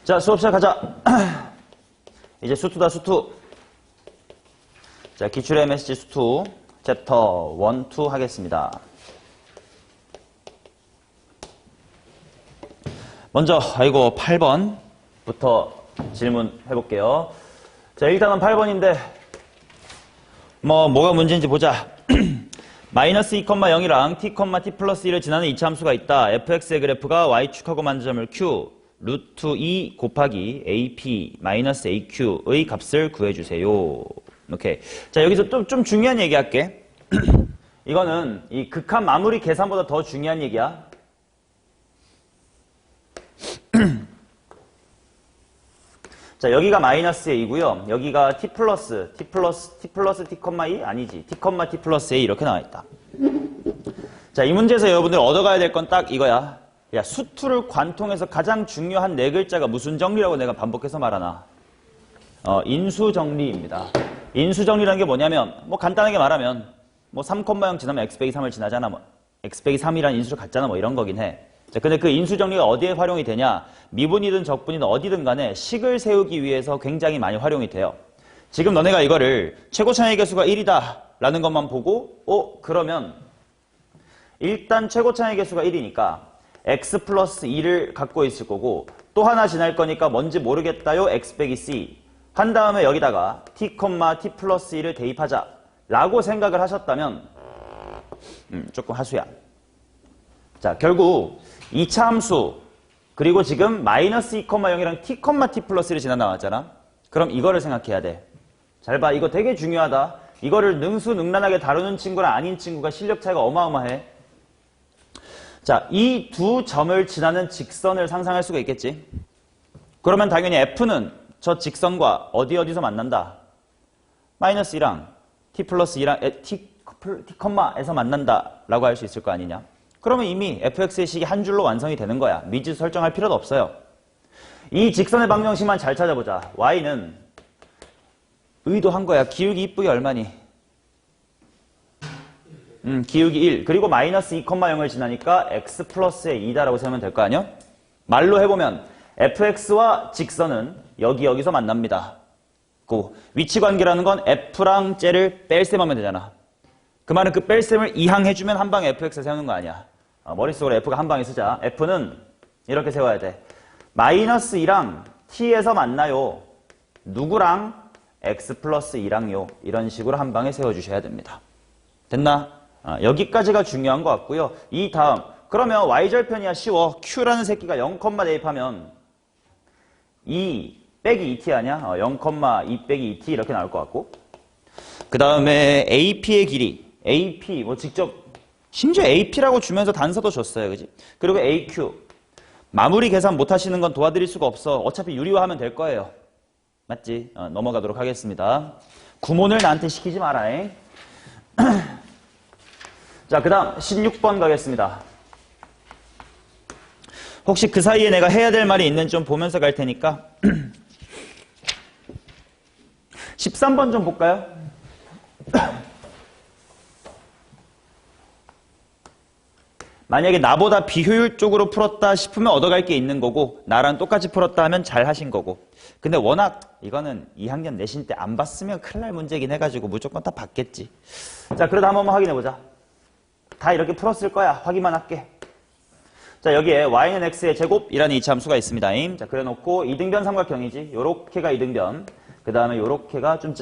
자, 수업 시작하자. 이제 수투다, 수투. 자, 기출의 MSG 수투 챕터 1, 2 하겠습니다. 먼저, 8번부터 질문 해볼게요. 자, 일단은 8번인데, 뭐가 문제인지 보자. 마이너스 2,0이랑 t, t 플러스 1을 지나는 이차 함수가 있다. fx의 그래프가 y축하고 만든 점을 q, 루트 2 곱하기 ap 마이너스 aq의 값을 구해주세요. 오케이. 자, 여기서 좀 중요한 얘기 할게. 이거는 이 극한 마무리 계산보다 더 중요한 얘기야. 자, 여기가 마이너스 a이고요. 여기가 t 플러스 t, t, 아니지. t, t 플러스 a 이렇게 나와 있다. 자, 이 문제에서 여러분들 얻어가야 될 건 딱 이거야. 야, 수투를 관통해서 가장 중요한 네 글자가 무슨 정리라고 내가 반복해서 말하나? 인수정리입니다. 인수정리라는 게 뭐냐면, 간단하게 말하면, 3,0 지나면 x 빼기 3을 지나잖아. x 빼기 3이라는 인수를 갖잖아. 이런 거긴 해. 자, 근데 그 인수정리가 어디에 활용이 되냐? 미분이든 적분이든 어디든 간에 식을 세우기 위해서 굉장히 많이 활용이 돼요. 지금 너네가 이거를 최고차의 개수가 1이다 라는 것만 보고, 그러면 일단 최고차의 개수가 1이니까 x 플러스 2를 갖고 있을 거고 또 하나 지날 거니까 뭔지 모르겠다요. x 빼기 c 한 다음에 여기다가 t, t 플러스 1을 대입하자 라고 생각을 하셨다면 조금 하수야. 자, 결국 2차 함수 그리고 지금 마이너스 2,0이랑 t, t 플러스 1이 지나 나왔잖아. 그럼 이거를 생각해야 돼. 잘 봐. 이거 되게 중요하다. 이거를 능수능란하게 다루는 친구랑 아닌 친구가 실력 차이가 어마어마해. 자, 이 두 점을 지나는 직선을 상상할 수가 있겠지. 그러면 당연히 F는 저 직선과 어디서 만난다? 마이너스 2랑 t 플러스 2랑 t, 에서 만난다 라고 할 수 있을 거 아니냐. 그러면 이미 fx의 식이 한 줄로 완성이 되는 거야. 미지수 설정할 필요도 없어요. 이 직선의 방정식만 잘 찾아보자. y는 의도한 거야. 기울기 이쁘게 얼마니? 기울기 1. 그리고 마이너스 2,0을 지나니까 x 플러스의 2다라고 세우면 될 거 아니야? 말로 해보면 fx와 직선은 여기서 만납니다. 위치관계라는 건 f랑 쟤를 뺄셈하면 되잖아. 그 말은 그 뺄셈을 이항해주면 한 방에 fx를 세우는 거 아니야. 머릿속으로 f가 한 방에 쓰자. f는 이렇게 세워야 돼. 마이너스 2랑 t에서 만나요. 누구랑? x 플러스 2랑요. 이런 식으로 한 방에 세워주셔야 됩니다. 됐나? 여기까지가 중요한 것 같고요. 이 다음 그러면 y절편이야 쉬워. q라는 새끼가 0, 대입하면 2 빼기 2t 아니야? 0, 2 빼기 2t 이렇게 나올 것 같고 그 다음에 ap의 길이 AP 직접 심지어 AP라고 주면서 단서도 줬어요. 그지? 그리고 AQ 마무리 계산 못 하시는 건 도와드릴 수가 없어. 어차피 유리화하면 될 거예요. 맞지? 넘어가도록 하겠습니다. 구몬을 나한테 시키지 마라. 자, 그 다음 16번 가겠습니다. 혹시 그 사이에 내가 해야 될 말이 있는지 좀 보면서 갈 테니까 13번 좀 볼까요? 만약에 나보다 비효율적으로 풀었다 싶으면 얻어갈 게 있는 거고 나랑 똑같이 풀었다 하면 잘 하신 거고 근데 워낙 이거는 2학년 내신 때 안 봤으면 큰일 날 문제긴 해가지고 무조건 다 봤겠지. 자, 그래도 한번 확인해보자. 다 이렇게 풀었을 거야. 확인만 할게. 자, 여기에 y는 x의 제곱이라는 이차 함수가 있습니다. 자, 그래놓고 이등변 삼각형이지. 요렇게가 이등변. 그 다음에 요렇게가 좀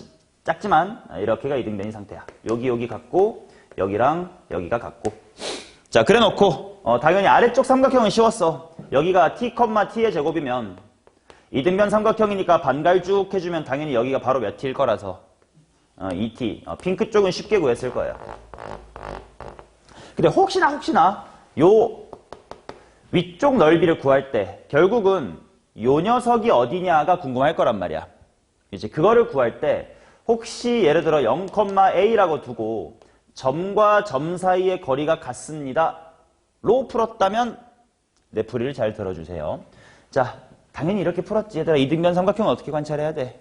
작지만 이렇게가 이등변인 상태야. 여기 같고 여기랑 여기가 같고 자, 그래 놓고 당연히 아래쪽 삼각형은 쉬웠어. 여기가 t, t의 제곱이면 이등변 삼각형이니까 반갈쭉 해주면 당연히 여기가 바로 몇 t일 거라서 2t. 핑크 쪽은 쉽게 구했을 거예요. 근데 혹시나 요 위쪽 넓이를 구할 때 결국은 요 녀석이 어디냐가 궁금할 거란 말이야. 이제 그거를 구할 때 혹시 예를 들어 0,a라고 두고 점과 점 사이의 거리가 같습니다. 로 풀었다면 내 풀이를 잘 들어주세요. 자, 당연히 이렇게 풀었지. 얘들아, 이등변 삼각형은 어떻게 관찰해야 돼?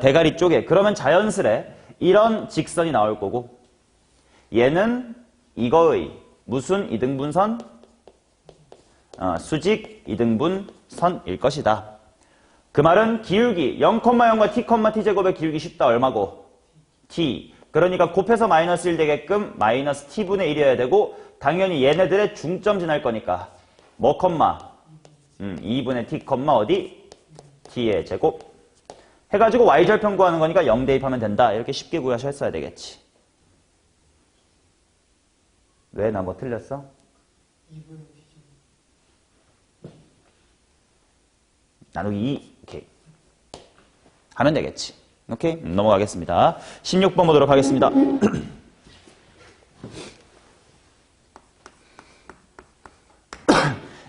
대가리 쪽에. 그러면 자연스레 이런 직선이 나올 거고 얘는 이거의 무슨 이등분선? 수직 이등분 선일 것이다. 그 말은 기울기 0,0과 t, t제곱의 기울기 쉽다 얼마고? t. 그러니까 곱해서 마이너스 1 되게끔 마이너스 t분의 1이어야 되고 당연히 얘네들의 중점 지날 거니까 뭐 컴마? 2분의 t 컴마 어디? t의 제곱 해가지고 y절편 구하는 거니까 0 대입하면 된다. 이렇게 쉽게 구하셨어야 되겠지. 왜? 나 뭐 틀렸어? 나누기 2 오케이 하면 되겠지. 오케이 넘어가겠습니다. 16번 보도록 하겠습니다.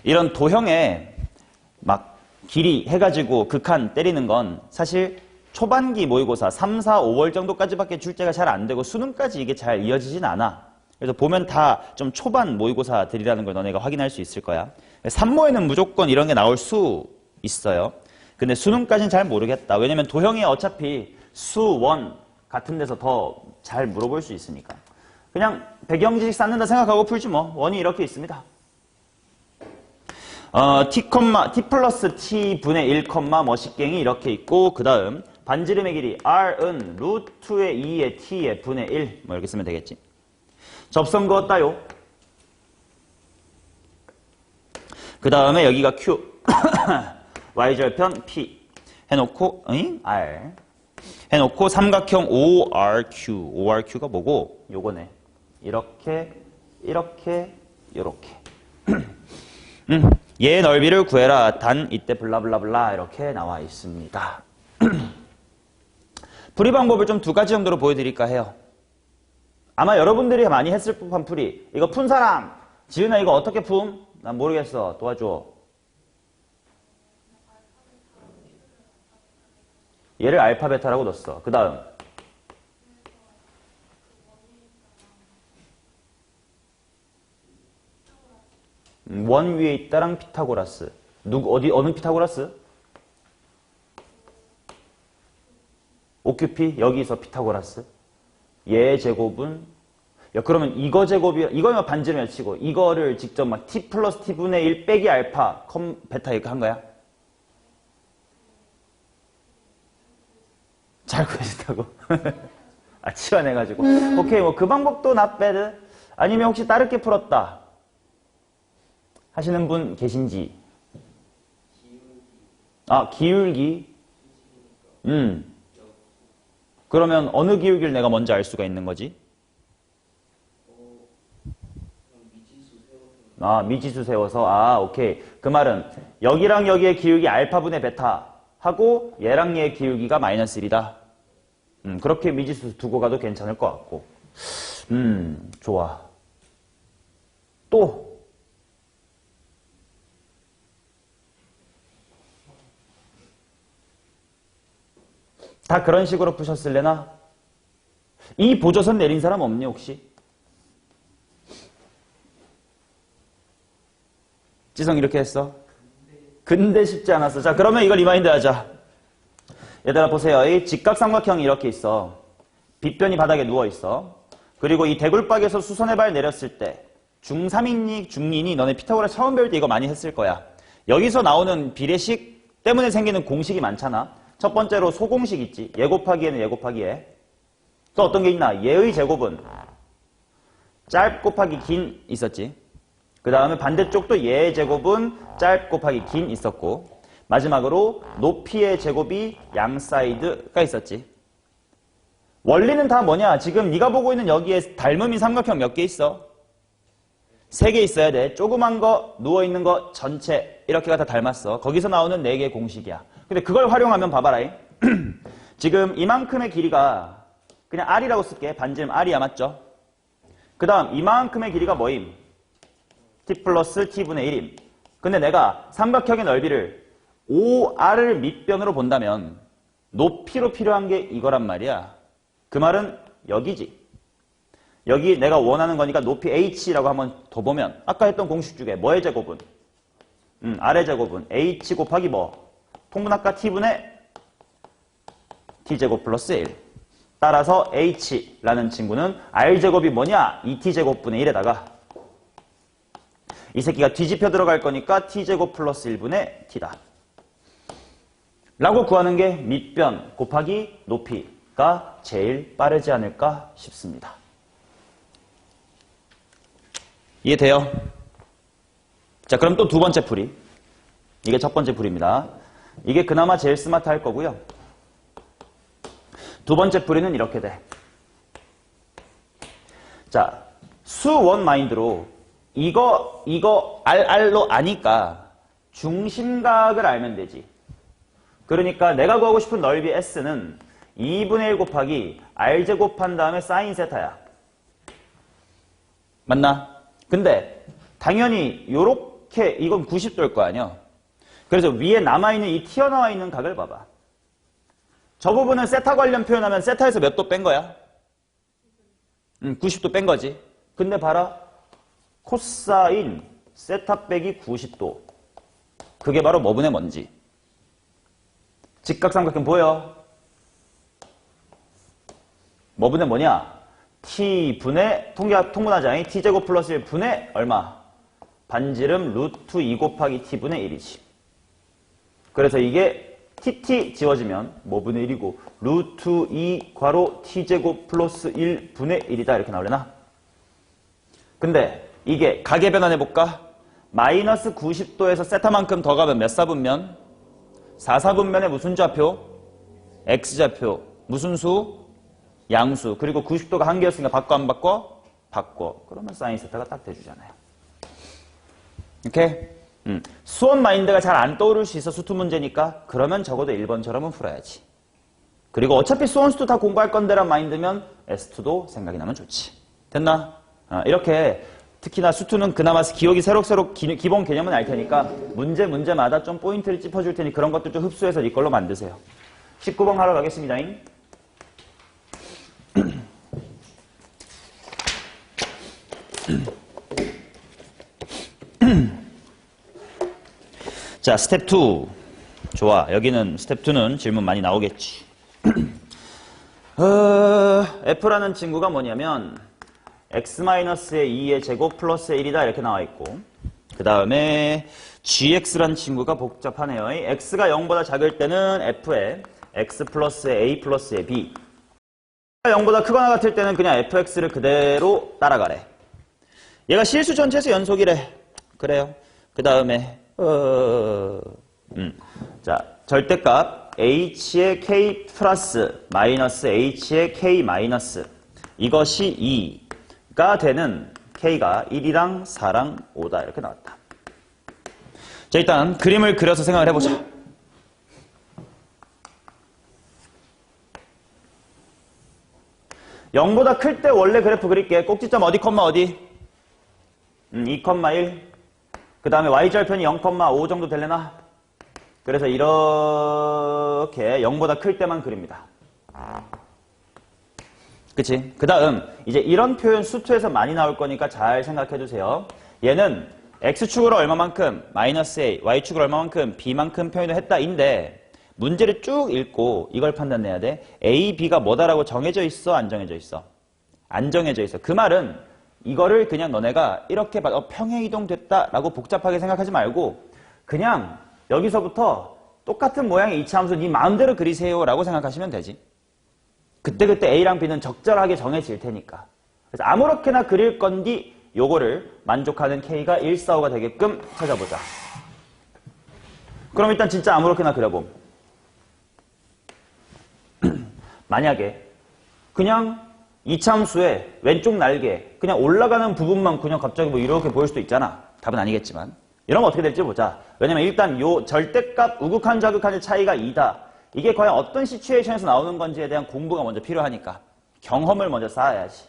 이런 도형에 막 길이 해가지고 극한 때리는 건 사실 초반기 모의고사 3, 4, 5월 정도까지밖에 출제가 잘 안 되고 수능까지 이게 잘 이어지진 않아. 그래서 보면 다 좀 초반 모의고사들이라는 걸 너네가 확인할 수 있을 거야. 3모에는 무조건 이런 게 나올 수 있어요. 근데 수능까지는 잘 모르겠다. 왜냐면 도형이 어차피 수원 같은 데서 더 잘 물어볼 수 있으니까. 그냥 배경지식 쌓는다 생각하고 풀지 뭐. 원이 이렇게 있습니다. t 플러스 t분의 1, 뭐식갱이 이렇게 있고 그 다음 반지름의 길이 r은 루트의 2의 t의 분의 1 뭐 이렇게 쓰면 되겠지. 접선 그었다요. 그 다음에 여기가 q y절편 p 해놓고 r 해놓고 삼각형 ORQ가 뭐고? 요거네. 이렇게 이렇게 요렇게 얘 넓이를 구해라. 단 이때 블라블라블라 이렇게 나와 있습니다. 풀이 방법을 좀 2가지 정도로 보여드릴까 해요. 아마 여러분들이 많이 했을 법한 풀이. 이거 푼 사람! 지은아 이거 어떻게 품? 난 모르겠어. 도와줘. 얘를 알파 베타라고 넣었어. 그 다음 원 위에 있다랑 피타고라스. 어느 피타고라스? 오큐피 여기서 피타고라스. 얘 제곱은 그러면 이거 제곱이 이거는 반지름을 치고 이거를 직접 막 t 플러스 t분의 1 빼기 알파 베타 이렇게 한 거야? 잘 구해진다고? 치환해가지고 오케이 뭐 그 방법도 not bad. 아니면 혹시 다르게 풀었다 하시는 분 계신지? 기울기. 그러면 어느 기울기를 내가 먼저 알 수가 있는 거지? 미지수 세워서. 오케이. 그 말은 여기랑 여기의 기울기 알파분의 베타 하고 얘랑 얘의 기울기가 마이너스 1이다. 그렇게 미지수 두고 가도 괜찮을 것 같고. 좋아. 또 다 그런 식으로 푸셨을래나? 이 보조선 내린 사람 없니 혹시? 지성 이렇게 했어? 근데 쉽지 않았어. 자 그러면 이걸 리마인드 하자. 얘들아 보세요. 이 직각삼각형이 이렇게 있어. 빗변이 바닥에 누워있어. 그리고 이 대굴박에서 수선의 발 내렸을 때 중3이니 중2니 너네 피타고라스 처음 배울 때 이거 많이 했을 거야. 여기서 나오는 비례식 때문에 생기는 공식이 많잖아. 첫 번째로 소공식 있지. 얘 곱하기 얘는 얘 곱하기 얘. 또 어떤 게 있나? 얘의 제곱은 짧 곱하기 긴 있었지. 그 다음에 반대쪽도 얘의 제곱은 짧 곱하기 긴 있었고 마지막으로 높이의 제곱이 양 사이드가 있었지. 원리는 다 뭐냐? 지금 네가 보고 있는 여기에 닮음인 삼각형 몇 개 있어? 3개 있어야 돼. 조그만 거, 누워있는 거 전체 이렇게가 다 닮았어. 거기서 나오는 4개의 공식이야. 근데 그걸 활용하면 봐봐라. 지금 이만큼의 길이가 그냥 R이라고 쓸게. 반지름 R이야 맞죠? 그 다음 이만큼의 길이가 뭐임? T 플러스 T분의 1임. 근데 내가 삼각형의 넓이를 OR을 밑변으로 본다면 높이로 필요한 게 이거란 말이야. 그 말은 여기지. 여기 내가 원하는 거니까 높이 h라고 한번 더 보면 아까 했던 공식 중에 뭐의 제곱은? R의 제곱은 h 곱하기 뭐? 통분할까? t분의 t제곱 플러스 1. 따라서 h라는 친구는 r제곱이 뭐냐? 2t제곱분의 1에다가 이 새끼가 뒤집혀 들어갈 거니까 t제곱 플러스 1분의 t다. 라고 구하는 게 밑변 곱하기 높이가 제일 빠르지 않을까 싶습니다. 이해돼요? 자, 그럼 또 두 번째 풀이. 이게 첫 번째 풀입니다. 이게 그나마 제일 스마트할 거고요. 두 번째 풀이는 이렇게 돼. 자, 수원 마인드로 이거 RR로 아니까 중심각을 알면 되지. 그러니까 내가 구하고 싶은 넓이 S는 2분의 1 곱하기 R제곱한 다음에 사인 세타야. 맞나? 근데 당연히 요렇게 이건 90도일 거 아니야. 그래서 위에 남아있는 이 튀어나와 있는 각을 봐봐. 저 부분은 세타 관련 표현하면 세타에서 몇 도 뺀 거야? 90도 뺀 거지. 근데 봐라. 코사인 세타 빼기 90도. 그게 바로 뭐분의 뭔지. 직각삼각형 보여? 뭐분의 뭐냐? t분의 통분하자니 t제곱 플러스 1분의 얼마? 반지름 루트 2 곱하기 t분의 1이지. 그래서 이게 tt 지워지면 뭐분의 1이고 루트 2 괄호 t제곱 플러스 1분의 1이다 이렇게 나오려나? 근데 이게 각의 변환해볼까? 마이너스 90도에서 세타만큼 더 가면 몇 사분면? 4사분면의 무슨 좌표? x좌표. 무슨 수? 양수. 그리고 90도가 한 개였으니까 바꿔 안 바꿔? 바꿔. 그러면 사인 세타가 딱 돼주잖아요. 오케이? 수원 마인드가 잘 안 떠오를 수 있어 수투 문제니까 그러면 적어도 1번처럼은 풀어야지. 그리고 어차피 수원 수투 다 공부할 건데란 마인드면 S2도 생각이 나면 좋지. 됐나? 이렇게 특히나 수투는 그나마 기억이 새록새록 기본 개념은 알 테니까 문제마다 좀 포인트를 짚어줄 테니 그런 것들 좀 흡수해서 네 걸로 만드세요. 19번 하러 가겠습니다. 자, 스텝 2. 좋아. 여기는 스텝 2는 질문 많이 나오겠지. F라는 친구가 뭐냐면 x-의 2의 제곱 플러스 1이다 이렇게 나와 있고 그 다음에 gx라는 친구가 복잡하네요. x가 0보다 작을 때는 f에 x 플러스 a 플러스의 b 0보다 크거나 같을 때는 그냥 fx를 그대로 따라가래. 얘가 실수 전체수 연속이래. 그래요. 그 다음에 자, 절대값 h의 k 플러스 마이너스 h의 k 마이너스 이것이 2가 되는 k가 1이랑 4랑 5다 이렇게 나왔다. 자, 일단 그림을 그려서 생각을 해보자. (0보다) 클 때 원래 그래프 그릴게. 꼭지점 어디 컴마 어디? 2,1. 그 다음에 y절편이 0,5 정도 되려나? 그래서 이렇게 0보다 클 때만 그립니다. 그치? 그 다음 이제 이런 표현 수투에서 많이 나올 거니까 잘 생각해 주세요. 얘는 x축으로 얼마만큼 마이너스 a, y축으로 얼마만큼 b만큼 표현을 했다인데 문제를 쭉 읽고 이걸 판단해야 돼. a, b가 뭐다라고 정해져 있어? 안 정해져 있어? 안 정해져 있어. 그 말은 이거를 그냥 너네가 이렇게 평행이동됐다라고 복잡하게 생각하지 말고 그냥 여기서부터 똑같은 모양의 이차함수 네 마음대로 그리세요 라고 생각하시면 되지. 그때그때 A랑 B는 적절하게 정해질 테니까. 그래서 아무렇게나 그릴 건디 요거를 만족하는 K가 1, 4, 5가 되게끔 찾아보자. 그럼 일단 진짜 아무렇게나 그려봄. 만약에 그냥 이차함수의 왼쪽 날개 그냥 올라가는 부분만 그냥 갑자기 뭐 이렇게 보일 수도 있잖아. 답은 아니겠지만. 이러면 어떻게 될지 보자. 왜냐면 일단 요 절대값 우극한 좌극한의 차이가 2다. 이게 과연 어떤 시츄에이션에서 나오는 건지에 대한 공부가 먼저 필요하니까 경험을 먼저 쌓아야지.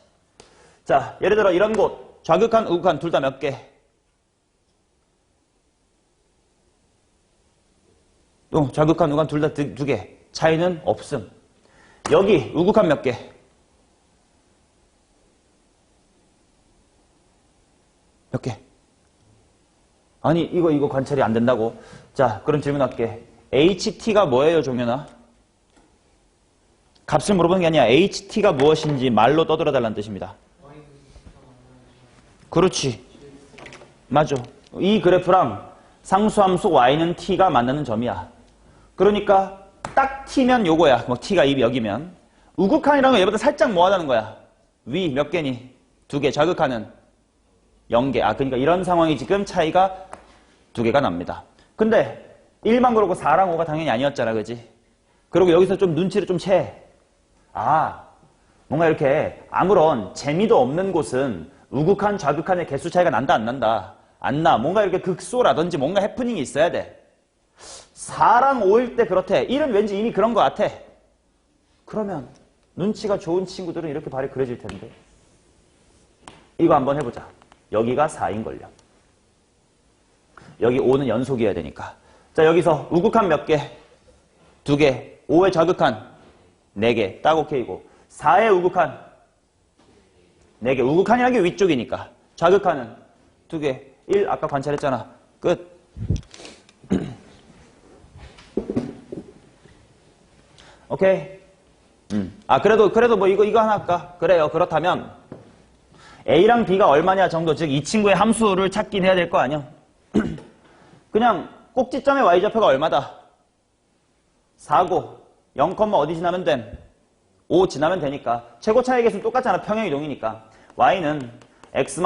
자, 예를 들어 이런 곳 좌극한 우극한 둘 다 몇 개? 좌극한 우극한 둘 다 두 개. 차이는 없음. 여기 우극한 몇 개? 몇 개? 아니 이거 관찰이 안 된다고? 자, 그럼 질문할게. HT가 뭐예요, 종현아? 값을 물어보는 게 아니야. HT가 무엇인지 말로 떠들어달라는 뜻입니다. 그렇지. 맞아. 이 그래프랑 상수함수 y는 t가 만나는 점이야. 그러니까 딱 t면 요거야. 뭐 t가 여기면. 우극한이라는 건 얘보다 살짝 뭐하다는 거야. 위 몇 개니? 2개. 좌극한은 0개. 그러니까 이런 상황이 지금 차이가 2개가 납니다. 근데 1만 그렇고 4랑 5가 당연히 아니었잖아. 그지? 그리고 여기서 좀 눈치를 좀 채. 뭔가 이렇게 아무런 재미도 없는 곳은 우극한, 좌극한의 개수 차이가 난다, 안 난다? 안 나. 뭔가 이렇게 극소라든지 뭔가 해프닝이 있어야 돼. 4랑 5일 때 그렇대. 1은 왠지 이미 그런 것 같아. 그러면 눈치가 좋은 친구들은 이렇게 발이 그려질 텐데. 이거 한번 해보자. 여기가 4인걸요. 여기 5는 연속이어야 되니까. 자, 여기서 우극한 몇 개? 2개. 5의 좌극한 4개. 딱 오케이고. 4의 우극한 4개. 우극한이라는 게 위쪽이니까. 좌극한은 2개. 1 아까 관찰했잖아. 끝. 오케이. 그래도 뭐 이거 하나 할까? 그래요. 그렇다면 A랑 B가 얼마냐 정도, 즉 이 친구의 함수를 찾긴 해야 될 거 아니야? 그냥 꼭지점의 y좌표가 얼마다? 4고 0, 어디 지나면 됨? 5 지나면 되니까. 최고 차이 계수는 똑같잖아. 평행이동이니까. y는 x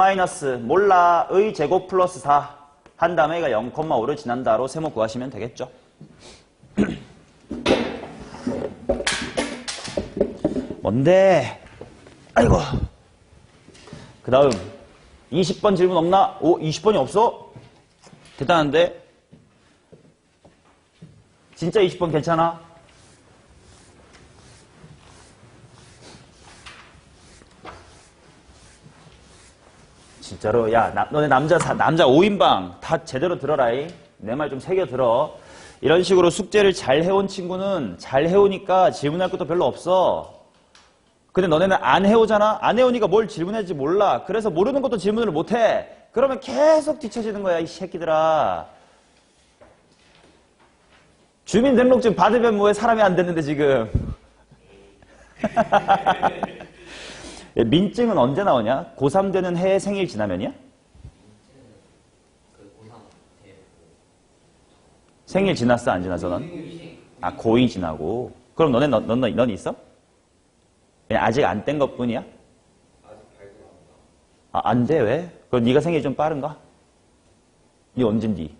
몰라의 제곱 플러스 4 한 다음에 얘가 0,5를 지난다로 세모 구하시면 되겠죠. 뭔데? 아이고. 그 다음 20번 질문 없나? 20번이 없어? 대단한데? 진짜 20번 괜찮아? 진짜로? 야, 너네 남자 5인방 다 제대로 들어라이. 내 말 좀 새겨 들어. 이런 식으로 숙제를 잘 해온 친구는 잘 해오니까 질문할 것도 별로 없어. 근데 너네는 안 해오잖아? 안 해오니까 뭘 질문할지 몰라. 그래서 모르는 것도 질문을 못해. 그러면 계속 뒤처지는 거야, 이 새끼들아. 주민등록증 받으면 뭐해? 사람이 안 됐는데 지금. 민증은 언제 나오냐? 고3 되는 해에 생일 지나면이야? 생일 지났어, 안 지났어, 넌? 고2 지나고. 그럼 넌 있어? 그냥 아직 안 뗀 것 뿐이야? 안 돼, 왜? 그럼 네가 생일이 좀 빠른가? 네 언젠디?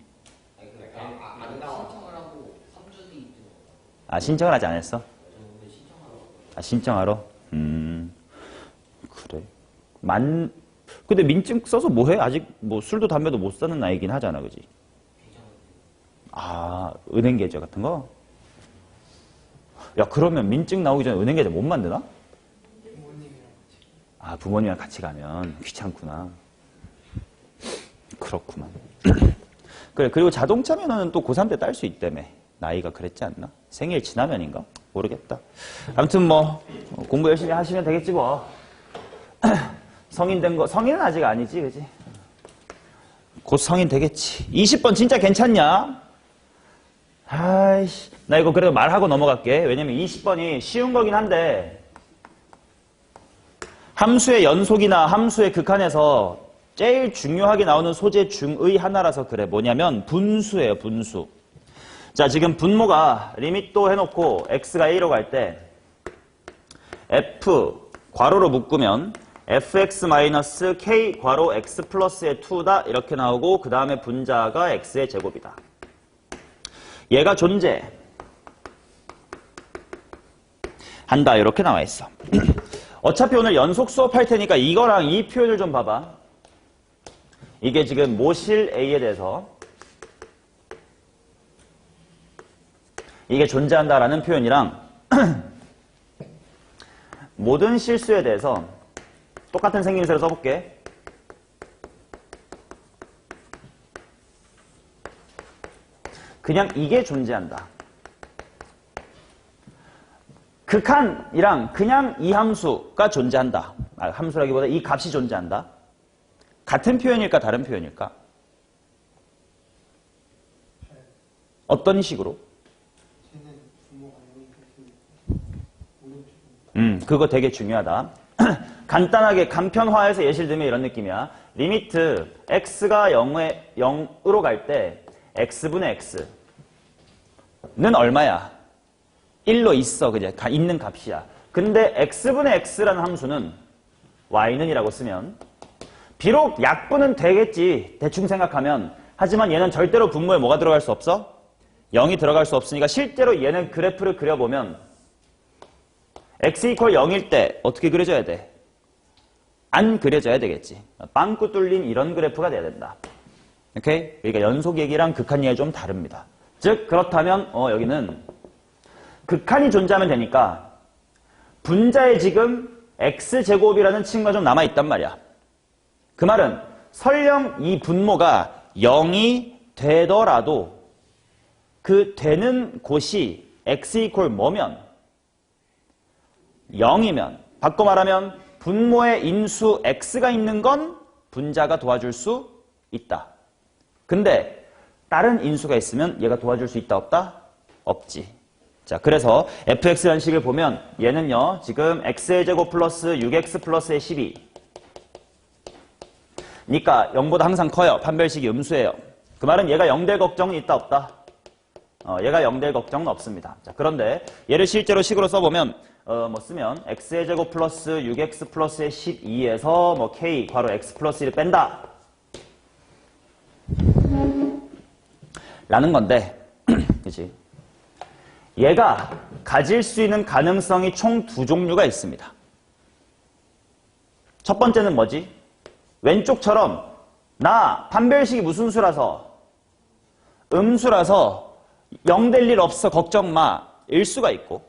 신청을 하지 않았어? 신청하러? 그래. 근데 민증 써서 뭐해? 아직 뭐 술도 담배도 못 사는 나이긴 하잖아, 그지? 은행 계좌 같은 거? 야, 그러면 민증 나오기 전에 은행 계좌 못 만드나? 부모님이랑 같이 가면 귀찮구나. 그렇구만. 그래, 그리고 자동차 면허는 또 고3 때 딸 수 있다며. 나이가 그랬지 않나? 생일 지나면인가? 모르겠다. 아무튼 뭐 공부 열심히 하시면 되겠지 뭐. 성인 된 거, 성인은 아직 아니지, 그지? 곧 성인 되겠지. 20번 진짜 괜찮냐? 아이씨, 나 이거 그래도 말하고 넘어갈게. 왜냐면 20번이 쉬운 거긴 한데 함수의 연속이나 함수의 극한에서 제일 중요하게 나오는 소재 중의 하나라서 그래. 뭐냐면 분수예요, 분수. 자, 지금 분모가 리밋도 해놓고 x가 a로 갈 때 f 괄호로 묶으면 fx-k 괄호 x 플러스의 2다 이렇게 나오고 그 다음에 분자가 x의 제곱이다. 얘가 존재 한다 이렇게 나와 있어. 어차피 오늘 연속 수업할 테니까 이거랑 이 표현을 좀 봐봐. 이게 지금 모실 A에 대해서 이게 존재한다라는 표현이랑 모든 실수에 대해서 똑같은 생김새로 써볼게. 그냥 이게 존재한다. 극한이랑 그냥 이 함수가 존재한다. 함수라기보다 이 값이 존재한다. 같은 표현일까 다른 표현일까? 어떤 식으로? 그거 되게 중요하다. 간단하게 간편화해서 예시를 들면 이런 느낌이야. 리미트 x가 0으로 갈 때 x분의 x는 얼마야? 1로 있어. 그냥 있는 값이야. 근데 x분의 x라는 함수는 y는 이라고 쓰면 비록 약분은 되겠지. 대충 생각하면. 하지만 얘는 절대로 분모에 뭐가 들어갈 수 없어? 0이 들어갈 수 없으니까 실제로 얘는 그래프를 그려보면 x 이퀄 0일 때 어떻게 그려져야 돼? 안 그려져야 되겠지. 빵꾸 뚫린 이런 그래프가 돼야 된다. 오케이? 그러니까 연속 얘기랑 극한 얘기 좀 다릅니다. 즉 그렇다면 여기는 극한이 존재하면 되니까 분자에 지금 x제곱이라는 친구가 좀 남아있단 말이야. 그 말은 설령 이 분모가 0이 되더라도 그 되는 곳이 x 이퀄 뭐면 0이면 바꿔 말하면 분모의 인수 x가 있는 건 분자가 도와줄 수 있다. 근데 다른 인수가 있으면 얘가 도와줄 수 있다 없다? 없지. 자, 그래서 fx라는 식을 보면 얘는요. 지금 x의 제곱 플러스 6x 플러스의 12 그러니까 0보다 항상 커요. 판별식이 음수예요. 그 말은 얘가 0 될 걱정은 있다 없다? 얘가 0 될 걱정은 없습니다. 자, 그런데 얘를 실제로 식으로 써보면 쓰면 x의 제곱 플러스 6x 플러스의 12에서 k 괄호 x 플러스 1을 뺀다 라는 건데 그치? 얘가 가질 수 있는 가능성이 총 두 종류가 있습니다. 첫 번째는 뭐지? 왼쪽처럼 나 판별식이 무슨 수라서 음수라서 0 될 일 없어 걱정 마 일 수가 있고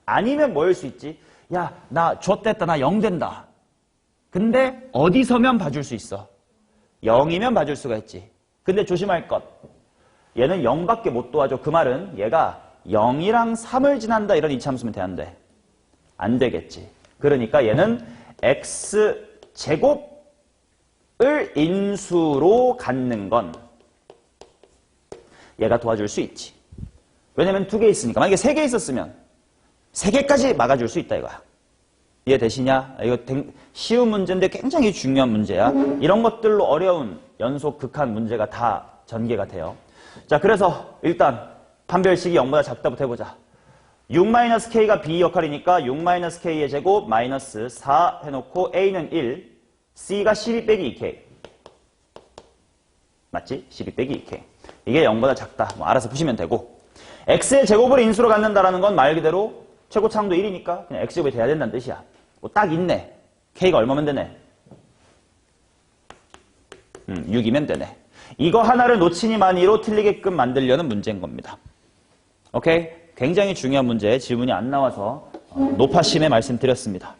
아니면 뭐일 수 있지? 야, 나 좆됐다. 나 0 된다. 근데 어디서면 봐줄 수 있어? 0이면 봐줄 수가 있지. 근데 조심할 것. 얘는 0밖에 못 도와줘. 그 말은 얘가 0이랑 3을 지난다 이런 이차함수면 되는데 안 되겠지. 그러니까 얘는 x제곱을 인수로 갖는 건 얘가 도와줄 수 있지. 왜냐면 2개 있으니까. 만약에 3개 있었으면 3개까지 막아줄 수 있다 이거야. 이해되시냐? 이거 쉬운 문제인데 굉장히 중요한 문제야. 이런 것들로 어려운 연속 극한 문제가 다 전개가 돼요. 자, 그래서 일단 판별식이 0보다 작다부터 해보자. 6-k가 b 역할이니까 6-k의 제곱 마이너스 4 해놓고 a는 1, c가 12 빼기 2k. 맞지? 12 빼기 2k. 이게 0보다 작다. 알아서 푸시면 되고. x의 제곱을 인수로 갖는다라는 건 말 그대로 최고차항도 1이니까 그냥 x제곱이 돼야 된다는 뜻이야. 딱 있네. k가 얼마면 되네? 6이면 되네. 이거 하나를 놓치니만이로 틀리게끔 만들려는 문제인 겁니다. 오케이? 굉장히 중요한 문제, 질문이 안 나와서 노파심에 말씀드렸습니다.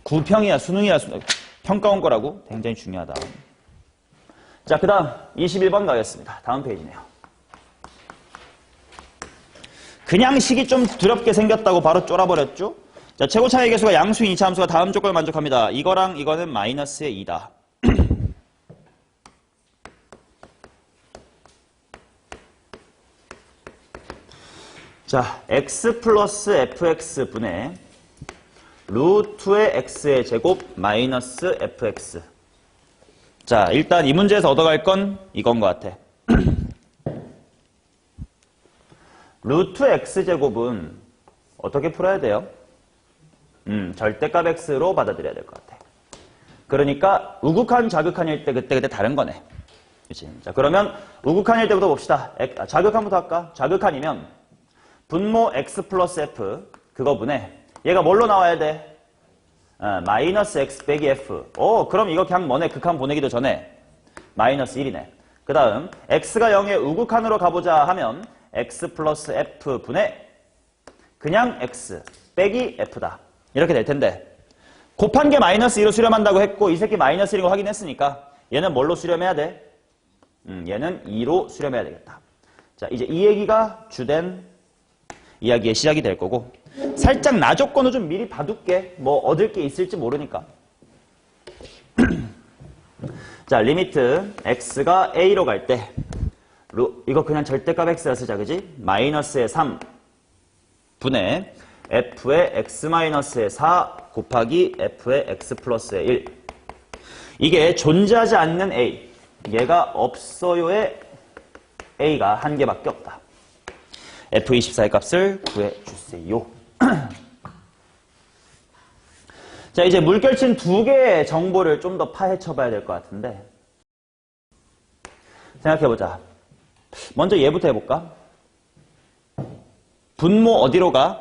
구평이야, 수능이야, 평가 온 거라고? 굉장히 중요하다. 자, 그 다음 21번 가겠습니다. 다음 페이지네요. 그냥 식이 좀 두렵게 생겼다고 바로 쫄아버렸죠? 자, 최고차의 개수가 양수인 2차 함수가 다음 조건을 만족합니다. 이거랑 이거는 마이너스의 2다. 자, x 플러스 fx 분의 루트의 x의 제곱 마이너스 fx. 자, 일단 이 문제에서 얻어갈 건 이건 것 같아. 루트 x제곱은 어떻게 풀어야 돼요? 절대값 x로 받아들여야 될 것 같아. 그러니까 우극한 좌극한일 때 그때 다른 거네. 그치? 자, 그러면 우극한일 때부터 봅시다. 좌극한부터 할까? 좌극한이면 분모 x 플러스 f 그거분에 얘가 뭘로 나와야 돼? 마이너스 x 빼기 f. 그럼 이거 그냥 뭐네? 극한 보내기도 전에 마이너스 1이네. 그 다음 x가 0의 우극한으로 가보자 하면 x 플러스 f 분의 그냥 x 빼기 f다. 이렇게 될 텐데 곱한 게 마이너스 2로 수렴한다고 했고 이 새끼 마이너스 1인 거 확인했으니까 얘는 뭘로 수렴해야 돼? 얘는 2로 수렴해야 되겠다. 자, 이제 이 얘기가 주된 이야기의 시작이 될 거고 살짝 나 조건을 좀 미리 봐둘게. 뭐 얻을 게 있을지 모르니까. 자, 리미트 x가 a로 갈 때 이거 그냥 절대값 x라 쓰자, 그지? 마이너스의 3 분의 f의 x 마이너스의 4 곱하기 f의 x 플러스의 1. 이게 존재하지 않는 A, 얘가 없어요의 A가 한 개밖에 없다. F24의 값을 구해주세요. 자, 이제 물결친 두 개의 정보를 좀 더 파헤쳐 봐야 될 것 같은데, 생각해보자. 먼저 얘부터 해볼까? 분모 어디로 가?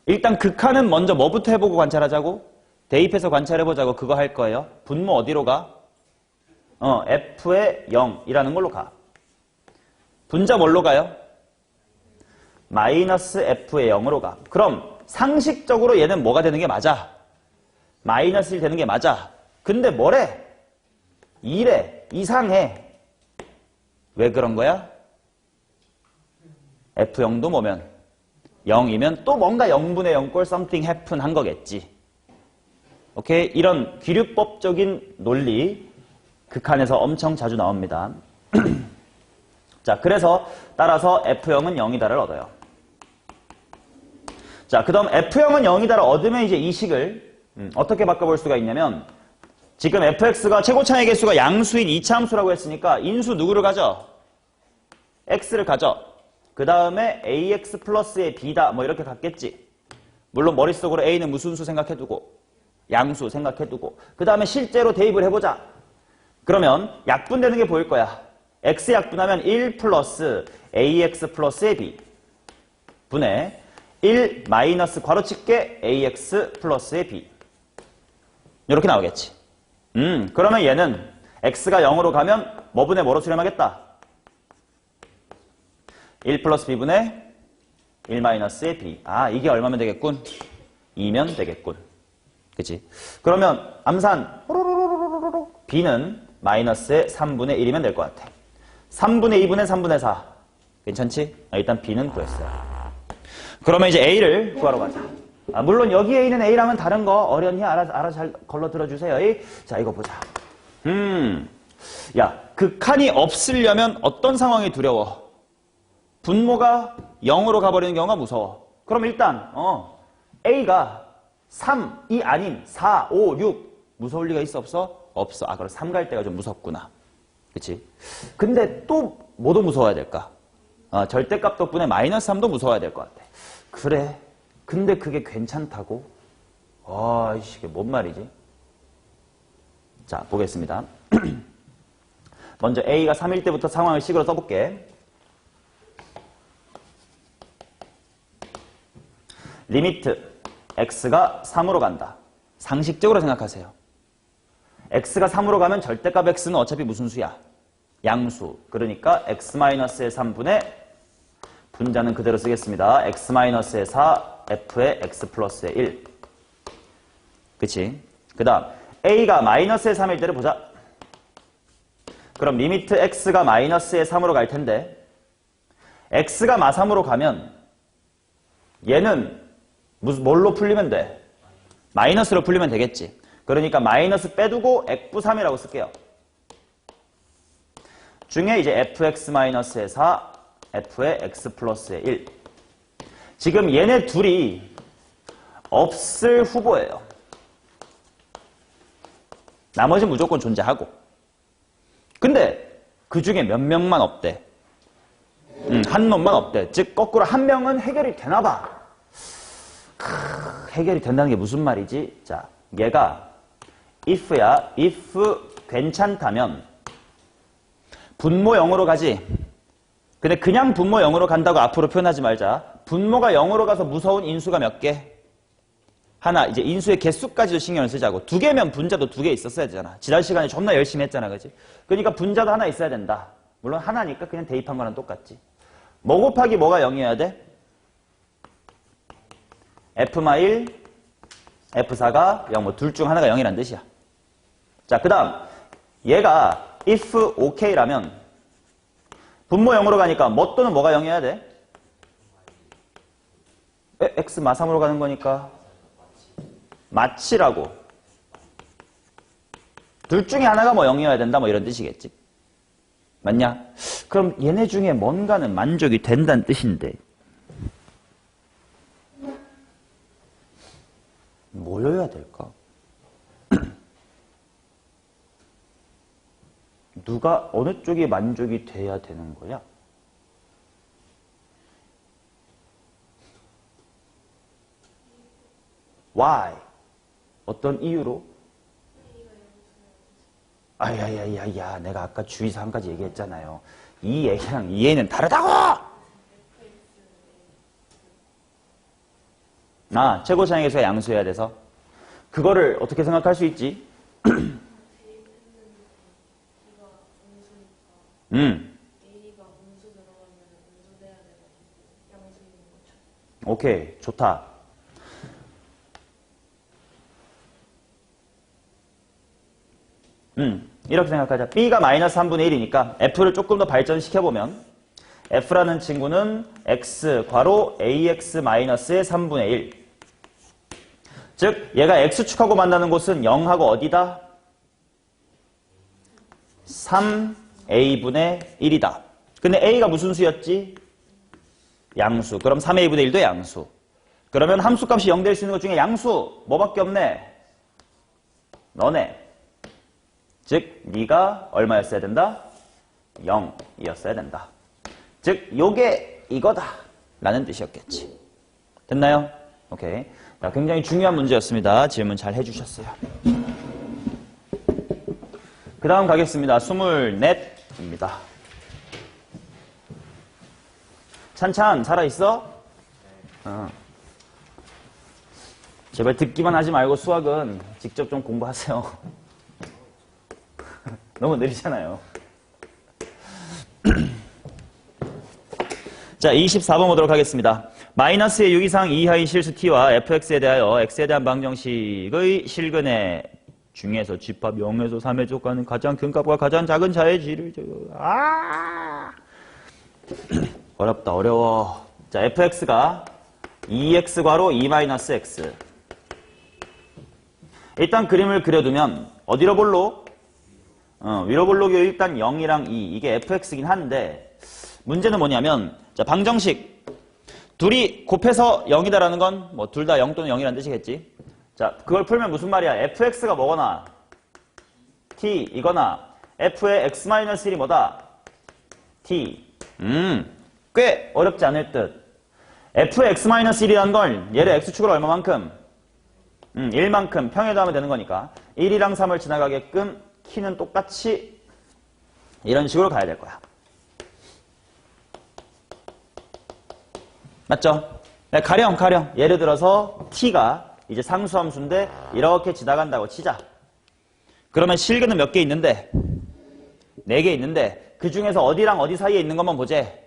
일단 극한은 먼저 뭐부터 해보고 관찰하자고? 대입해서 관찰해보자고. 그거 할 거예요. 분모 어디로 가? F의 0이라는 걸로 가. 분자 뭘로 가요? 마이너스 F의 0으로 가. 그럼 상식적으로 얘는 뭐가 되는 게 맞아? 마이너스 1 되는 게 맞아. 근데 뭐래? 2래. 이상해. 왜 그런 거야? F0도 뭐면? 0이면 또 뭔가 0분의 0꼴 something happen 한 거겠지. 오케이? 이런 귀류법적인 논리 극한에서 엄청 자주 나옵니다. 자, 그래서 따라서 F0은 0이다를 얻어요. 자, 그 다음 F0은 0이다를 얻으면 이제 이 식을 어떻게 바꿔볼 수가 있냐면, 지금 fx가 최고차의 개수가 양수인 이차함수라고 했으니까 인수 누구를 가져? x를 가져. 그 다음에 ax 플러스의 b다 뭐 이렇게 갔겠지. 물론 머릿속으로 a는 무슨 수 생각해두고 양수 생각해두고 그 다음에 실제로 대입을 해보자. 그러면 약분되는 게 보일 거야. x 약분하면 1 플러스 ax 플러스의 b 분의 1 마이너스 괄호측게 ax 플러스의 b 이렇게 나오겠지. 그러면 얘는 x가 0으로 가면 뭐 분의 뭐로 수렴하겠다? 1 플러스 b분의 1 마이너스의 b. 아, 이게 얼마면 되겠군? 2면 되겠군. 그치? 그러면 암산 b는 마이너스의 3분의 1이면 될 것 같아. 3분의 2분의 3분의 4. 괜찮지? 일단 b는 구했어요. 그러면 이제 a를 구하러 가자. 물론 여기에 있는 A랑은 다른 거 어련히 알아 잘 걸러 들어주세요. 자, 이거 보자. 야, 극한이 없으려면 어떤 상황이 두려워? 분모가 0으로 가버리는 경우가 무서워. 그럼 일단 A가 3이 아닌 4, 5, 6 무서울 리가 있어 없어? 없어. 아, 그럼 3 갈 때가 좀 무섭구나. 그치? 근데 또 뭐도 무서워야 될까? 절대값 덕분에 마이너스 3도 무서워야 될 것 같아. 그래. 근데 그게 괜찮다고? 이게 뭔 말이지? 자, 보겠습니다. 먼저 A가 3일 때부터 상황을 식으로 써볼게. 리미트 x가 3으로 간다. 상식적으로 생각하세요. x가 3으로 가면 절대값 x는 어차피 무슨 수야? 양수. 그러니까 x-의 3분의 분자는 그대로 쓰겠습니다. x-의 4 f의 x 플러스의 1. 그치? 그 다음 a가 마이너스의 3일 때를 보자. 그럼 리미트 x가 마이너스의 3으로 갈 텐데 x가 마3으로 가면 얘는 뭘로 풀리면 돼? 마이너스로 풀리면 되겠지. 그러니까 마이너스 빼두고 f부3이라고 쓸게요. 중에 이제 fx-의 4 f의 x 플러스의 1. 지금 얘네 둘이 없을 후보예요. 나머지는 무조건 존재하고. 근데 그 중에 몇 명만 없대. 한 놈만 없대. 즉 거꾸로 한 명은 해결이 되나 봐. 해결이 된다는 게 무슨 말이지? 자, 얘가 if야. if 괜찮다면 분모 0으로 가지. 근데 그냥 분모 0으로 간다고 앞으로 표현하지 말자. 분모가 0으로 가서 무서운 인수가 몇 개? 하나. 이제 인수의 개수까지도 신경을 쓰자고. 2개면 분자도 2개 있었어야 되잖아. 지난 시간에 존나 열심히 했잖아. 그지? 그러니까 분자도 하나 있어야 된다. 물론 하나니까 그냥 대입한 거랑 똑같지. 뭐 곱하기 뭐가 0이어야 돼? F-1, F4가 0, 뭐 둘 중 하나가 0이란 뜻이야. 자, 그 다음 얘가 if ok라면 분모 0으로 가니까 뭐 또는 뭐가 0이어야 돼? x 마3으로 가는 거니까 마치라고. 둘 중에 하나가 뭐 0이어야 된다 뭐 이런 뜻이겠지. 맞냐? 그럼 얘네 중에 뭔가는 만족이 된다는 뜻인데 뭐여야 될까? F가 어느 쪽이 만족이 돼야 되는 거야? Why? 어떤 이유로? 아야야야야, 내가 아까 주의사 한 가지 얘기했잖아요. 이 얘기랑 이 얘는 다르다고! 아, 최고차항에서 양수해야 돼서? 그거를 어떻게 생각할 수 있지? 오케이, 좋다. 이렇게 생각하자. B가 마이너스 3분의 1이니까 F를 조금 더 발전시켜보면 F라는 친구는 X, 괄호 AX 마이너스의 3분의 1. 즉, 얘가 X축하고 만나는 곳은 0하고 어디다? 3A분의 1이다. 근데 A가 무슨 수였지? 양수. 그럼 3A분의 1도 양수. 그러면 함수값이 0 될 수 있는 것 중에 양수 뭐밖에 없네? 너네. 즉, 네가 얼마였어야 된다? 0이었어야 된다. 즉, 요게 이거다 라는 뜻이었겠지. 됐나요? 오케이. 자, 굉장히 중요한 문제였습니다. 질문 잘 해주셨어요. 그 다음 가겠습니다. 24입니다. 찬찬 살아있어? 제발 듣기만 하지 말고 수학은 직접 좀 공부하세요. 너무 느리잖아요. 자, 24번 보도록 하겠습니다. 마이너스의 6 이상 이하의 실수 t와 fx에 대하여 x에 대한 방정식의 실근의 중에서 집합 0에서 3에 족하는 가장 큰 값과 가장 작은 자의 질을 어렵다, 어려워. 자, fx가 2x 괄호 2-x. 일단 그림을 그려두면 어디로 볼록? 위로 볼록이 일단 0이랑 2. 이게 fx이긴 한데 문제는 뭐냐면 자, 방정식 둘이 곱해서 0이다라는 건 뭐 둘 다 0 또는 0이라는 뜻이겠지. 자, 그걸 풀면 무슨 말이야? fx가 뭐거나 t 이거나 f의 x-1이 뭐다? t. 꽤 어렵지 않을 듯. f의 x-1이라는 걸 얘를 x축으로 얼마만큼? 1만큼 평에도 하면 되는 거니까 1이랑 3을 지나가게끔 키는 똑같이 이런 식으로 가야 될 거야. 맞죠? 네, 가령 예를 들어서 t가 이제 상수함수인데 이렇게 지나간다고 치자. 그러면 실근은 몇 개 있는데? 4개 있는데 그 중에서 어디랑 어디 사이에 있는 것만 보재.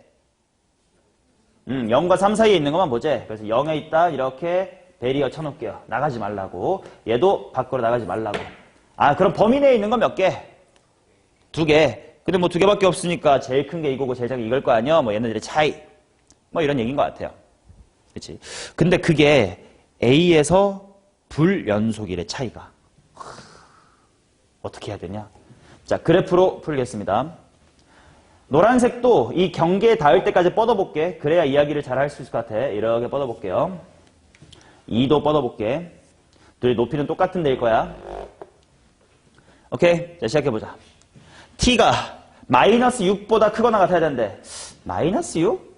0과 3 사이에 있는 것만 보재. 그래서 0에 있다 이렇게 베리어 쳐놓을게요. 나가지 말라고. 얘도 밖으로 나가지 말라고. 아, 그럼 범위 내에 있는 건 몇 개? 2개. 근데 뭐 2개밖에 없으니까 제일 큰 게 이거고 제일 작은 게 이걸 거 아니야? 뭐 얘네들의 차이. 뭐 이런 얘기인 것 같아요. 그치? 근데 그게 A에서 불연속일의 차이가. 어떻게 해야 되냐? 자, 그래프로 풀겠습니다. 노란색도 이 경계에 닿을 때까지 뻗어볼게. 그래야 이야기를 잘 할 수 있을 것 같아. 이렇게 뻗어볼게요. 2도 뻗어볼게. 둘이 높이는 똑같은 데일 거야. 오케이. 자, 시작해보자. t가 마이너스 6보다 크거나 같아야 되는데 마이너스 6?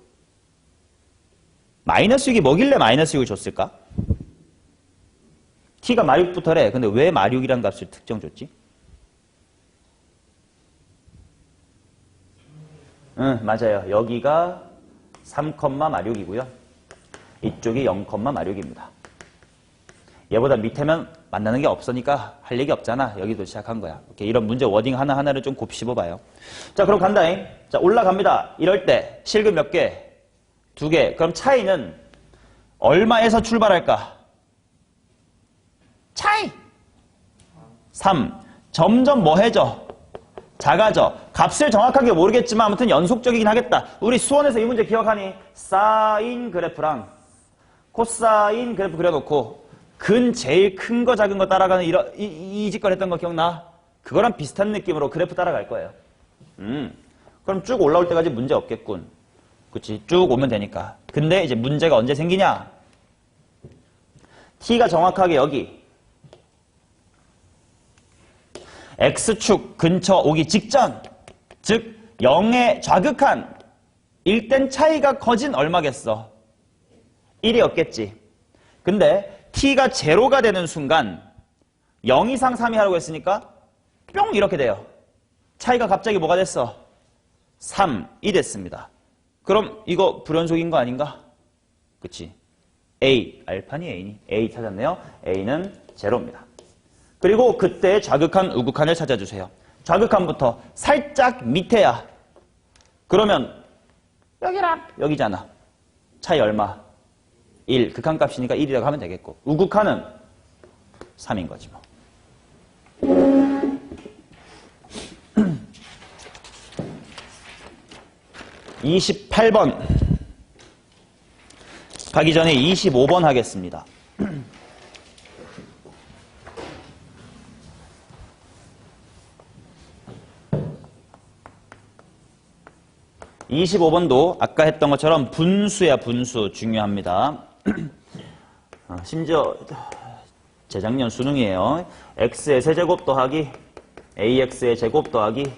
마이너스 6이 뭐길래 마이너스 6을 줬을까? t가 마6부터래. 근데 왜 마6이란 값을 특정 줬지? 응, 맞아요. 여기가 3, 마6이고요. 이쪽이 0, 마6입니다. 얘보다 밑에면 만나는 게 없으니까 할 얘기 없잖아. 여기도 시작한 거야. 오케이, 이런 문제 워딩 하나하나를 좀 곱씹어봐요. 자, 그럼 간다잉. 자, 올라갑니다. 이럴 때 실근 몇 개? 2개. 그럼 차이는 얼마에서 출발할까? 차이! 3. 점점 뭐해져? 작아져. 값을 정확하게 모르겠지만 아무튼 연속적이긴 하겠다. 우리 수원에서 이 문제 기억하니? 사인 그래프랑 코사인 그래프 그려놓고 근 제일 큰 거 작은 거 따라가는 이 짓걸 했던 거 기억나? 그거랑 비슷한 느낌으로 그래프 따라갈 거예요. 그럼 쭉 올라올 때까지 문제 없겠군. 그치? 쭉 오면 되니까. 근데 이제 문제가 언제 생기냐? t가 정확하게 여기 x축 근처 오기 직전 즉 0의 좌극한 1땐 차이가 커진 얼마겠어? 1이었겠지. 근데 t가 제로가 되는 순간 0 이상 3이 하라고 했으니까 뿅 이렇게 돼요. 차이가 갑자기 뭐가 됐어? 3이 됐습니다. 그럼 이거 불연속인 거 아닌가? 그치? A, 알파니 A니? A 찾았네요. A는 제로입니다. 그리고 그때 좌극한, 우극한을 찾아주세요. 좌극한부터 살짝 밑에야. 그러면 여기랑 여기잖아. 차이 얼마? 1. 극한값이니까 1이라고 하면 되겠고. 우극한은 3인 거지 뭐. 28번 가기 전에 25번 하겠습니다. 25번도 아까 했던 것처럼 분수야, 분수. 중요합니다. 심지어 재작년 수능이에요. x의 세제곱 더하기 ax의 제곱 더하기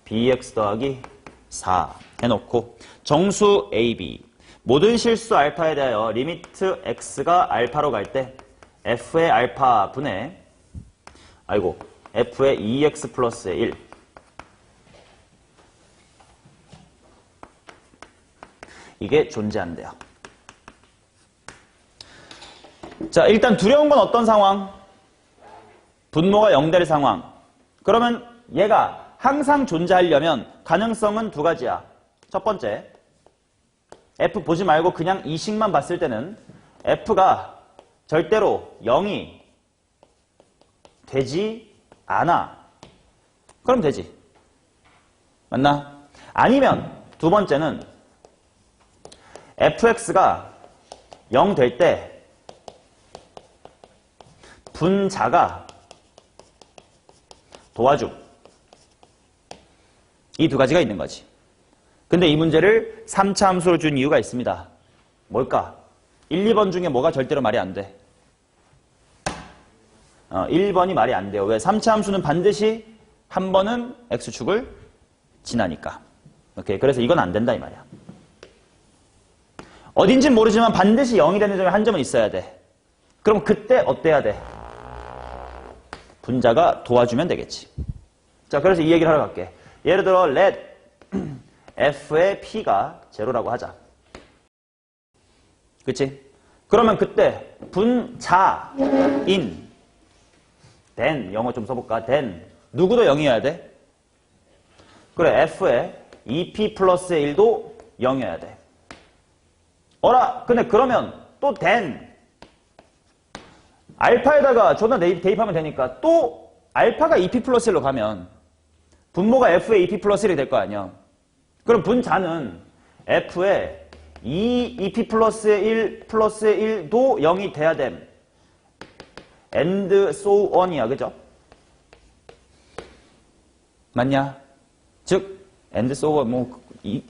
bx 더하기 4 해놓고 정수 ab 모든 실수 알파에 대하여 리미트 x가 알파로 갈 때 f의 알파 분의 f의 2x 플러스의 1 이게 존재한대요. 자, 일단 두려운 건 어떤 상황? 분모가 0될 상황. 그러면 얘가 항상 존재하려면 가능성은 두 가지야. 첫 번째, f 보지 말고 그냥 이 식만 봤을 때는 f가 절대로 0이 되지 않아. 그럼 되지. 맞나? 아니면 두 번째는 fx가 0 될 때 분자가 도와줌. 이 두 가지가 있는 거지. 근데 이 문제를 3차 함수로 준 이유가 있습니다. 뭘까? 1, 2번 중에 뭐가 절대로 말이 안 돼? 1번이 말이 안 돼요. 왜? 3차 함수는 반드시 한 번은 x축을 지나니까. 오케이. 그래서 이건 안 된다 이 말이야. 어딘진 모르지만 반드시 0이 되는 점에 한 점은 있어야 돼. 그럼 그때 어때야 돼? 분자가 도와주면 되겠지. 자, 그래서 이 얘기를 하러 갈게. 예를 들어 let f의 p가 제로라고 하자. 그치? 그러면 그때 분자인 then 영어 좀 써볼까? then 누구도 0이어야 돼? 그래, f의 2p 플러스의 1도 0이어야 돼. 어라? 근데 그러면 또 then 알파에다가 존나 대입하면 되니까 또 알파가 2p 플러스 1로 가면 분모가 f의 2p 플러스 1이 될 거 아니야. 그럼 분자는 f의 2p 플러스의 1 플러스의 1도 0이 돼야 됨. and so on이야. 그죠? 맞냐? 즉 and so on 뭐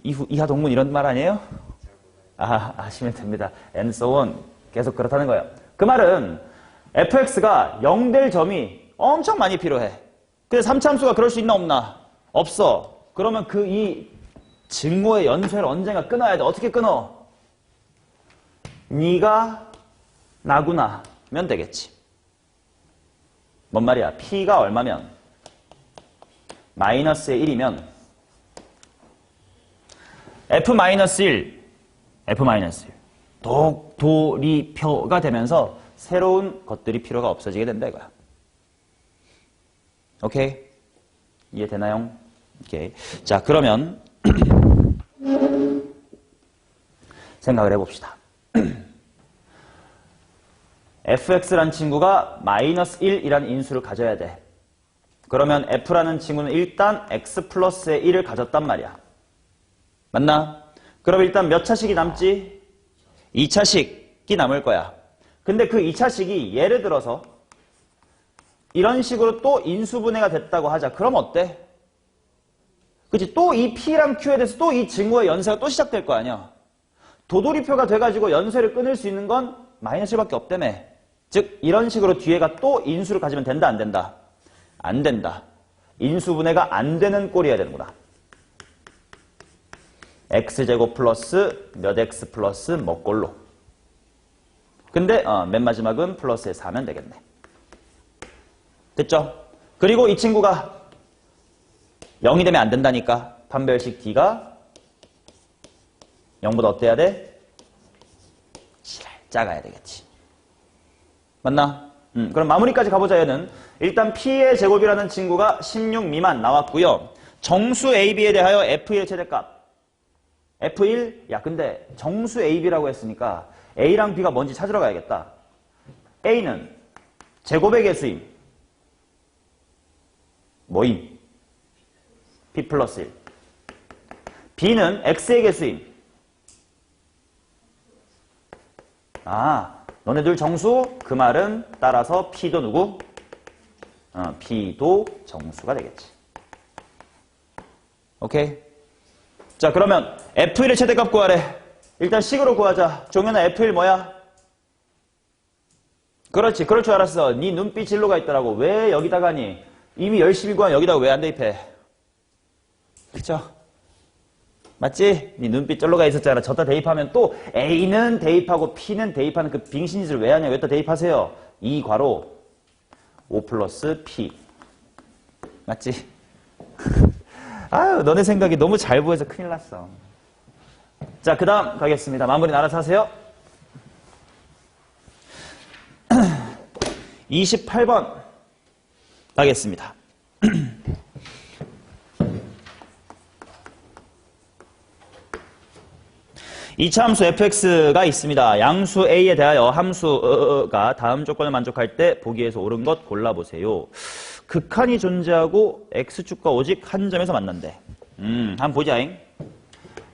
이하 동문 이런 말 아니에요? 아시면 됩니다. and so on 계속 그렇다는 거예요. 그 말은 fx가 0 될 점이 엄청 많이 필요해. 근데 3차 함수가 그럴 수 있나 없나? 없어. 그러면 그 이 증오의 연쇄를 언젠가 끊어야 돼. 어떻게 끊어? 네가 나구나 면 되겠지. 뭔 말이야? p가 얼마면? 마이너스의 1이면 f-1 f-1 도리표가 되면서 새로운 것들이 필요가 없어지게 된다 이거야. 오케이? 이해되나요? 오케이. 자, 그러면 생각을 해봅시다. fx라는 친구가 마이너스 1이라는 인수를 가져야 돼. 그러면 f라는 친구는 일단 x 플러스의 1을 가졌단 말이야. 맞나? 그럼 일단 몇 차식이 남지? 2차식이 남을 거야. 근데 그 2차식이 예를 들어서 이런 식으로 또 인수분해가 됐다고 하자. 그럼 어때? 그치? 또 이 P랑 Q에 대해서 또 이 증오의 연쇄가 또 시작될 거 아니야. 도돌이표가 돼가지고 연쇄를 끊을 수 있는 건 마이너스 1밖에 없다며. 즉 이런 식으로 뒤에가 또 인수를 가지면 된다 안 된다? 안 된다. 인수분해가 안 되는 꼴이어야 되는구나. x제곱 플러스 몇 x 플러스 뭐꼴로. 근데 맨 마지막은 플러스에서 하면 되겠네. 됐죠? 그리고 이 친구가 0이 되면 안 된다니까. 판별식 d가 0보다 어때야 돼? 작아야 되겠지. 맞나? 그럼 마무리까지 가보자. 얘는 일단 p의 제곱이라는 친구가 16 미만 나왔고요. 정수 ab에 대하여 f1의 최대값 f1? 야 근데 정수 ab라고 했으니까 a랑 b가 뭔지 찾으러 가야겠다. a는 제곱의 개수임. 뭐임? b 플러스 1. b는 x의 개수임. 너네들 정수? 그 말은 따라서 p도 누구? p도 정수가 되겠지. 오케이? 자, 그러면 f1의 최대값 구하래. 일단 식으로 구하자. 종현아, f1 뭐야? 그렇지, 그럴 줄 알았어. 네 눈빛 진로가 있더라고. 왜 여기다 가니? 이미 열심히 구한 여기다가 왜 안 대입해? 그쵸? 맞지? 네 눈빛 쩔로가 있었잖아. 저따 대입하면 또 A는 대입하고 P는 대입하는 그 빙신짓을 왜 하냐? 여기다 대입하세요. 이 괄호 5 플러스 P. 맞지? 아유, 너네 생각이 너무 잘 보여서 큰일 났어. 자, 그 다음 가겠습니다. 마무리는 알아서 하세요. 28번 가겠습니다. 이차 함수 fx가 있습니다. 양수 a에 대하여 함수가 다음 조건을 만족할 때 보기에서 옳은 것 골라보세요. 극한이 존재하고 x축과 오직 한 점에서 만난대. 한번 보자잉.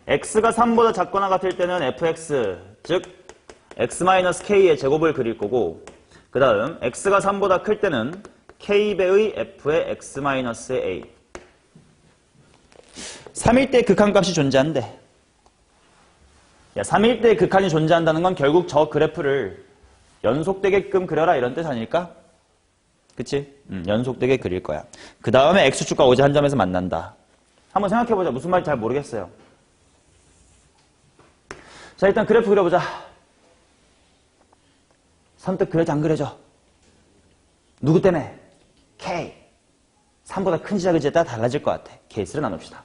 x가 3보다 작거나 같을 때는 fx, 즉 x-k의 제곱을 그릴 거고, 그 다음 x가 3보다 클 때는 k배의 f의 x-a. 3일 때 극한값이 존재한대. 3일 때 극한이 존재한다는 건 결국 저 그래프를 연속되게끔 그려라 이런 뜻 아닐까? 그치? 연속되게 그릴 거야. 그 다음에 x축과 오지 한 점에서 만난다. 한번 생각해보자. 무슨 말인지 잘 모르겠어요. 자, 일단 그래프 그려보자. 선뜻 그려져 안 그려져? 누구 때문에? K. 3보다 큰지 작은지에 따라 달라질 것 같아. 케이스를 나눕시다.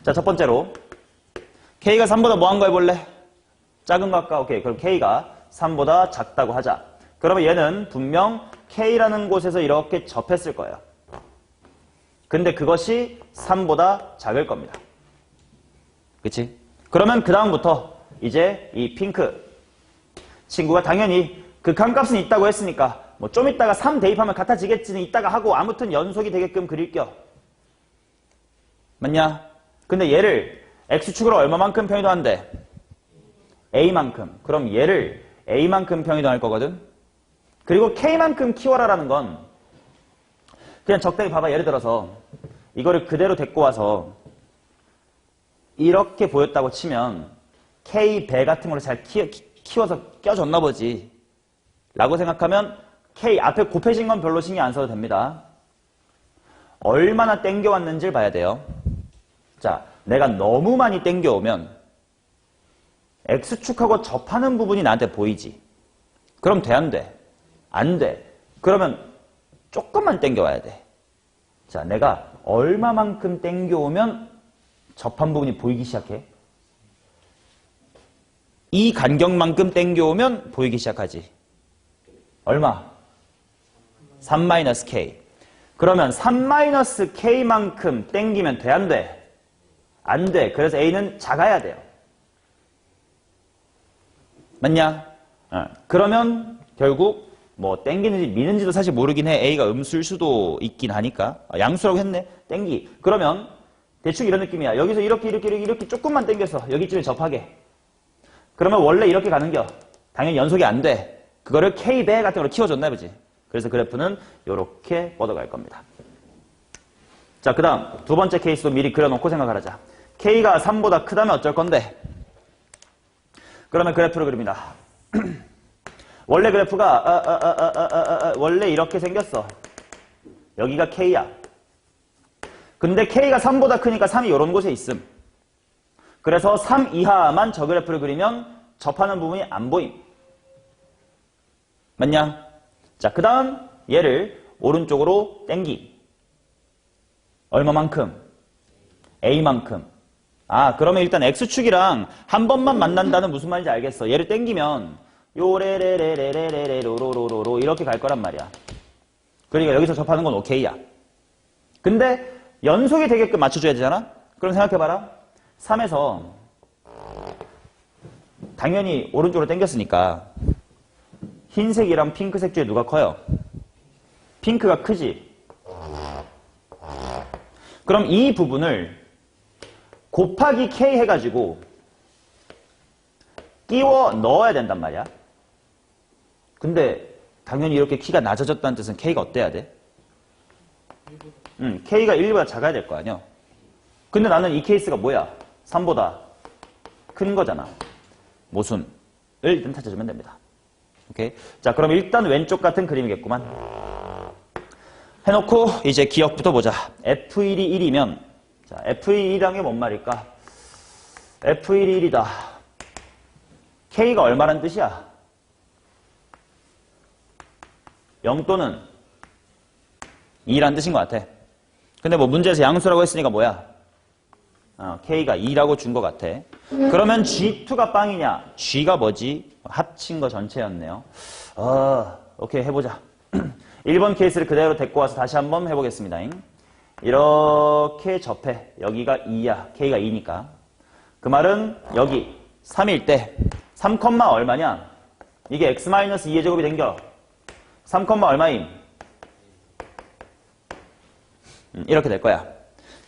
자, 첫 번째로 K가 3보다 뭐한 거 해볼래? 작은 거 할까? 오케이. 그럼 K가 3보다 작다고 하자. 그러면 얘는 분명 K라는 곳에서 이렇게 접했을 거예요. 근데 그것이 3보다 작을 겁니다. 그치? 그러면 그 다음부터 이제 이 핑크 친구가 당연히 극한값은 있다고 했으니까 뭐 좀 이따가 3 대입하면 같아지겠지는 이따가 하고 아무튼 연속이 되게끔 그릴게요. 맞냐? 근데 얘를 X축으로 얼마만큼 평이동한대? A만큼. 그럼 얘를 A만큼 평이동할 거거든? 그리고 K만큼 키워라라는 건 그냥 적당히 봐봐. 예를 들어서 이거를 그대로 데리고 와서 이렇게 보였다고 치면 K배 같은 걸로 잘 키워서 껴줬나 보지 라고 생각하면 K 앞에 곱해진 건 별로 신경 안 써도 됩니다. 얼마나 땡겨왔는지를 봐야 돼요. 자, 내가 너무 많이 땡겨오면 X축하고 접하는 부분이 나한테 보이지. 그럼 돼, 안 돼? 안 돼. 그러면 조금만 땡겨와야 돼. 자, 내가 얼마만큼 땡겨오면 접한 부분이 보이기 시작해? 이 간격만큼 땡겨오면 보이기 시작하지. 얼마? 3-k. 그러면 3-k만큼 땡기면 돼, 안 돼? 안 돼. 그래서 A는 작아야 돼요. 맞냐? 그러면 결국 뭐 땡기는지 미는지도 사실 모르긴 해. A가 음수일 수도 있긴 하니까. 양수라고 했네. 땡기. 그러면 대충 이런 느낌이야. 여기서 이렇게 조금만 땡겨서 여기쯤에 접하게. 그러면 원래 이렇게 가는겨. 당연히 연속이 안 돼. 그거를 K배 같은 걸로 키워줬나 보지. 그래서 그래프는 이렇게 뻗어갈 겁니다. 자, 그 다음 두 번째 케이스도 미리 그려놓고 생각하자. K가 3보다 크다면 어쩔 건데? 그러면 그래프를 그립니다. 원래 그래프가 원래 이렇게 생겼어. 여기가 K야. 근데 K가 3보다 크니까 3이 이런 곳에 있음. 그래서 3 이하만 저 그래프를 그리면 접하는 부분이 안 보임. 맞냐? 자, 그 다음 얘를 오른쪽으로 땡기. 얼마만큼? A만큼. 아, 그러면 일단 X축이랑 한 번만 만난다는 무슨 말인지 알겠어. 얘를 땡기면 요레레레레레레로로로로 이렇게 갈 거란 말이야. 그러니까 여기서 접하는 건 오케이야. 근데 연속이 되게끔 맞춰줘야 되잖아? 그럼 생각해봐라. 3에서 당연히 오른쪽으로 당겼으니까 흰색이랑 핑크색 중에 누가 커요? 핑크가 크지? 그럼 이 부분을 곱하기 K 해가지고 끼워 넣어야 된단 말이야. 근데 당연히 이렇게 키가 낮아졌다는 뜻은 K가 어때야 돼? K가 1보다 작아야 될 거 아니야. 근데 나는 이 케이스가 뭐야? 3보다 큰 거잖아. 모순을 일단 찾아주면 됩니다. 오케이. 자, 그럼 일단 왼쪽 같은 그림이겠구만. 해놓고 이제 기억부터 보자. F1이 1이면 자, F1이 1이란 게 뭔 말일까? F1이 1이다. K가 얼마란 뜻이야? 0 또는 2란 뜻인 것 같아. 근데 뭐 문제에서 양수라고 했으니까 뭐야? K가 2라고 준 것 같아. 그러면 G2가 빵이냐? G가 뭐지? 합친 거 전체였네요. 오케이, 해보자. 1번 케이스를 그대로 데리고 와서 다시 한번 해보겠습니다. 이렇게 접해. 여기가 2야. K가 2니까. 그 말은 여기 3일 때 3, 얼마냐? 이게 x-2의 제곱이 댕겨. 3, 얼마임? 이렇게 될 거야.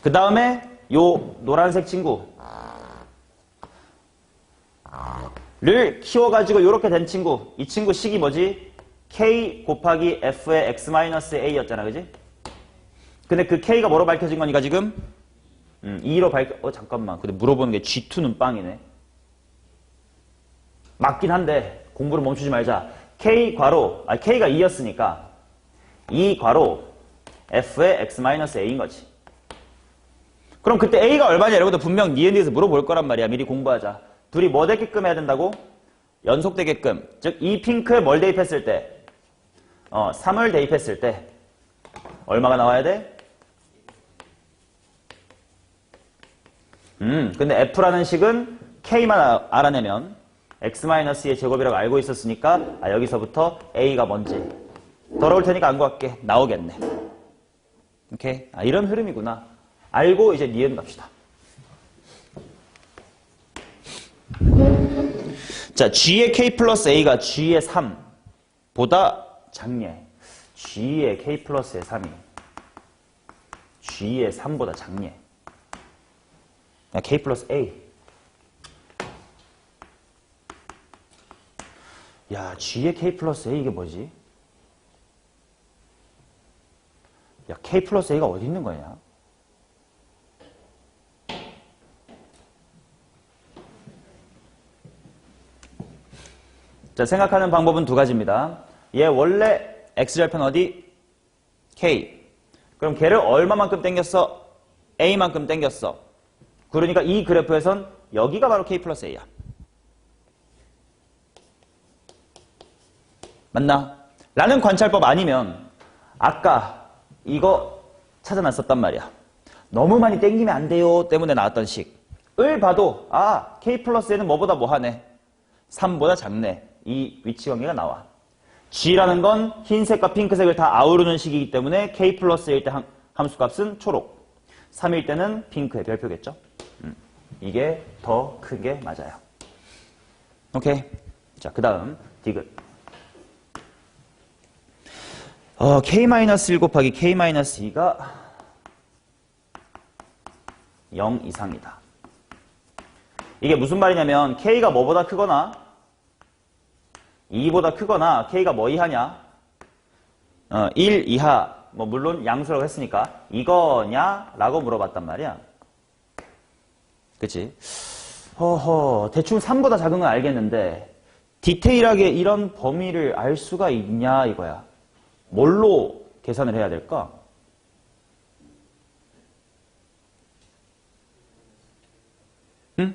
그 다음에 요 노란색 친구를 키워가지고 이렇게 된 친구. 이 친구 식이 뭐지? K 곱하기 F의 x-A였잖아. 그지? 근데 그 K가 뭐로 밝혀진 거니까 지금? 2로 잠깐만. 근데 물어보는 게 G2는 빵이네. 맞긴 한데 공부를 멈추지 말자. K 괄호, K가 2였으니까 2 괄호 F의 x-A인 거지. 그럼 그때 A가 얼마냐? 여러분들 분명 니은에서 물어볼 거란 말이야. 미리 공부하자. 둘이 뭐 되게끔 해야 된다고? 연속되게끔. 즉, 이 핑크에 뭘 대입했을 때? 3을 대입했을 때 얼마가 나와야 돼? 근데 F라는 식은 K만 알아내면 x-의 제곱이라고 알고 있었으니까 여기서부터 A가 뭔지 더러울 테니까 안 구할게. 나오겠네. 오케이? 이런 흐름이구나. 알고 이제 니은 갑시다. 자, G의 K 플러스 A가 G의 3보다 작네. G의 K 플러스의 3이 G의 3보다 작네. K 플러스 A. 야, G의 K 플러스 A 이게 뭐지? 야, K 플러스 A가 어디 있는 거냐? 자, 생각하는 방법은 두 가지입니다. 얘 원래 X절편 어디? K. 그럼 걔를 얼마만큼 땡겼어? A만큼 땡겼어. 그러니까 이 그래프에선 여기가 바로 K 플러스 A야. 맞나? 라는 관찰법 아니면 아까 이거 찾아놨었단 말이야. 너무 많이 땡기면 안 돼요 때문에 나왔던 식을 봐도 K 플러스 A는 뭐보다 뭐하네? 3보다 작네. 이 위치 관계가 나와. G라는 건 흰색과 핑크색을 다 아우르는 식이기 때문에 K 플러스 A일 때 함수값은 초록. 3일 때는 핑크의 별표겠죠? 이게 더 큰 게 맞아요. 오케이. 자, 그 다음 디귿. K-1 곱하기 K-2가 0 이상이다. 이게 무슨 말이냐면 K가 뭐보다 크거나 2보다 크거나 K가 뭐 이하냐? 1 이하, 뭐 물론 양수라고 했으니까 이거냐? 라고 물어봤단 말이야. 그치? 대충 3보다 작은 건 알겠는데 디테일하게 이런 범위를 알 수가 있냐 이거야. 뭘로 계산을 해야 될까? 응?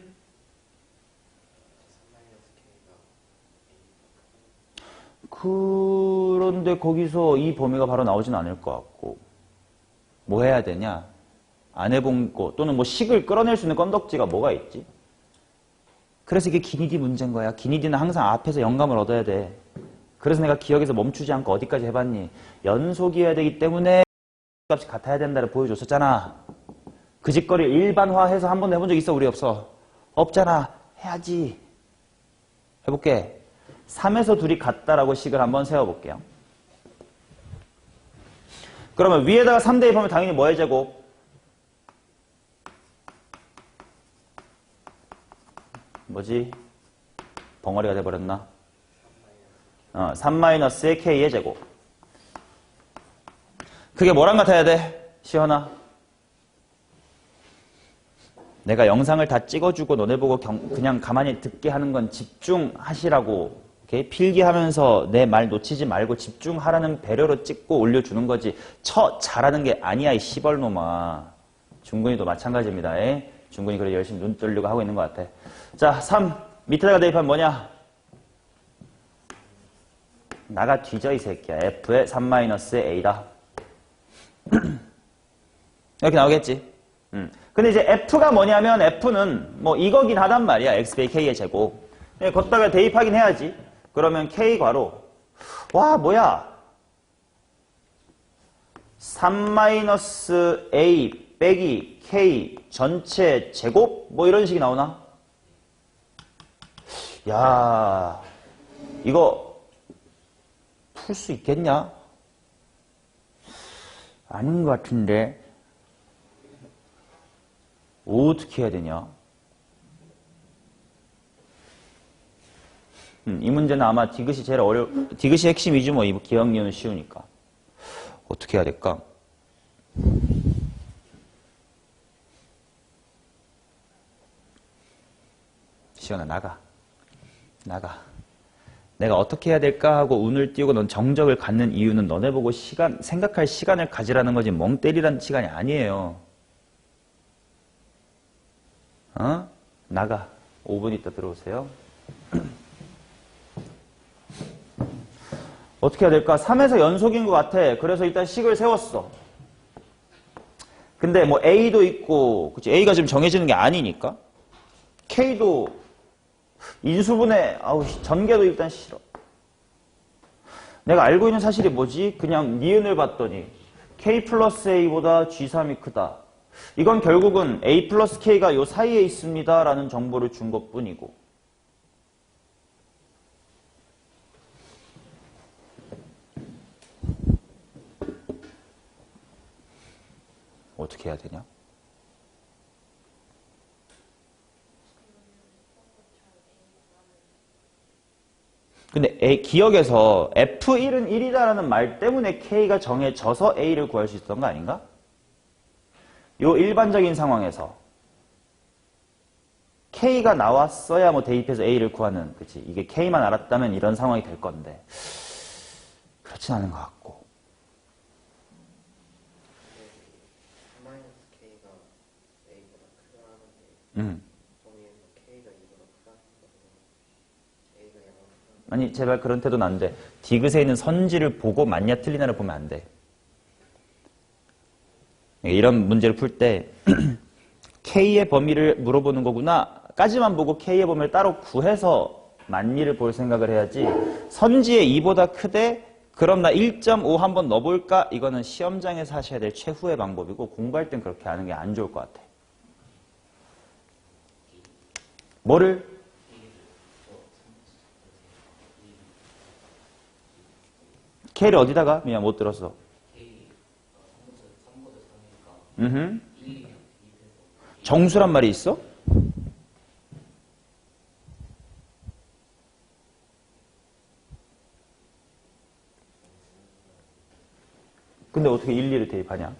그런데 거기서 이 범위가 바로 나오진 않을 것 같고 뭐 해야 되냐? 안 해본 거 또는 뭐 식을 끌어낼 수 있는 건덕지가 뭐가 있지? 그래서 이게 기니디 문제인 거야. 기니디는 항상 앞에서 영감을 얻어야 돼. 그래서 내가 기억에서 멈추지 않고 어디까지 해봤니? 연속이어야 되기 때문에 값이 같아야 된다를 보여줬었잖아. 그 짓거리를 일반화해서 한 번도 해본 적 있어? 우리 없어? 없잖아. 해야지. 해볼게. 3에서 둘이 같다라고 식을 한번 세워볼게요. 그러면 위에다가 3 대입하면 당연히 뭐의 제곱? 뭐지? 벙어리가 돼버렸나? 3-의 k의 제곱. 그게 뭐랑 같아야 돼? 시현아. 내가 영상을 다 찍어주고 너네 보고 그냥 가만히 듣게 하는 건 집중하시라고 이렇게 필기하면서 내 말 놓치지 말고 집중하라는 배려로 찍고 올려주는 거지. 잘하는 게 아니야 이 시벌놈아. 중근이도 마찬가지입니다. 중근이 그래 열심히 눈 뜨려고 하고 있는 것 같아. 자, 3 밑에다가 대입하면 뭐냐? 나가 뒤져 이 새끼야. F의 3-의 A다. 이렇게 나오겠지? 근데 이제 F가 뭐냐면 F는 뭐 이거긴 하단 말이야. X배기 K의 제곱. 걷다가 대입하긴 해야지. 그러면 K 괄호. 와, 뭐야? 3-A 빼기 K 전체 제곱? 뭐 이런 식이 나오나? 야, 이거 풀 수 있겠냐? 아닌 것 같은데. 어떻게 해야 되냐? 이 문제는 아마 디귿이 제일 디귿이 핵심이지 뭐, 이 기억력은 쉬우니까. 어떻게 해야 될까? 시연아, 나가. 내가 어떻게 해야 될까 하고 운을 띄우고 넌 정적을 갖는 이유는 너네 보고 생각할 시간을 가지라는 거지 멍 때리라는 시간이 아니에요. 나가. 5분 있다 들어오세요. 어떻게 해야 될까? 3에서 연속인 것 같아. 그래서 일단 식을 세웠어. 근데 뭐 A도 있고, 그치? A가 지금 정해지는 게 아니니까. K도 인수분해, 전개도 일단 싫어. 내가 알고 있는 사실이 뭐지? 그냥 니은을 봤더니 K 플러스 A보다 G3이 크다. 이건 결국은 A 플러스 K가 요 사이에 있습니다. 라는 정보를 준 것 뿐이고. 어떻게 해야 되냐? 근데 기억에서 F1은 1이다라는 말 때문에 K가 정해져서 A를 구할 수 있었던 거 아닌가? 요 일반적인 상황에서 K가 나왔어야 뭐 대입해서 A를 구하는, 그치? 이게 K만 알았다면 이런 상황이 될 건데 그렇진 않은 것 같고. K가 A보다 크다는데 정의에서 K가 A보다 크다? A가 A보다 크다? 아니 제발 그런 태도는 안 돼. 디귿에 있는 선지를 보고 맞냐 틀리냐를 보면 안 돼. 이런 문제를 풀 때 K의 범위를 물어보는 거구나 까지만 보고 K의 범위를 따로 구해서 맞니를 볼 생각을 해야지. 선지의 2보다 크대? 그럼 나 1.5 한번 넣어볼까? 이거는 시험장에서 하셔야 될 최후의 방법이고 공부할 땐 그렇게 하는 게 안 좋을 것 같아. 뭐를? K를 어디다가? 미안 못 들었어. 정수란 말이 있어? 근데 어떻게 1, 2를 대입하냐?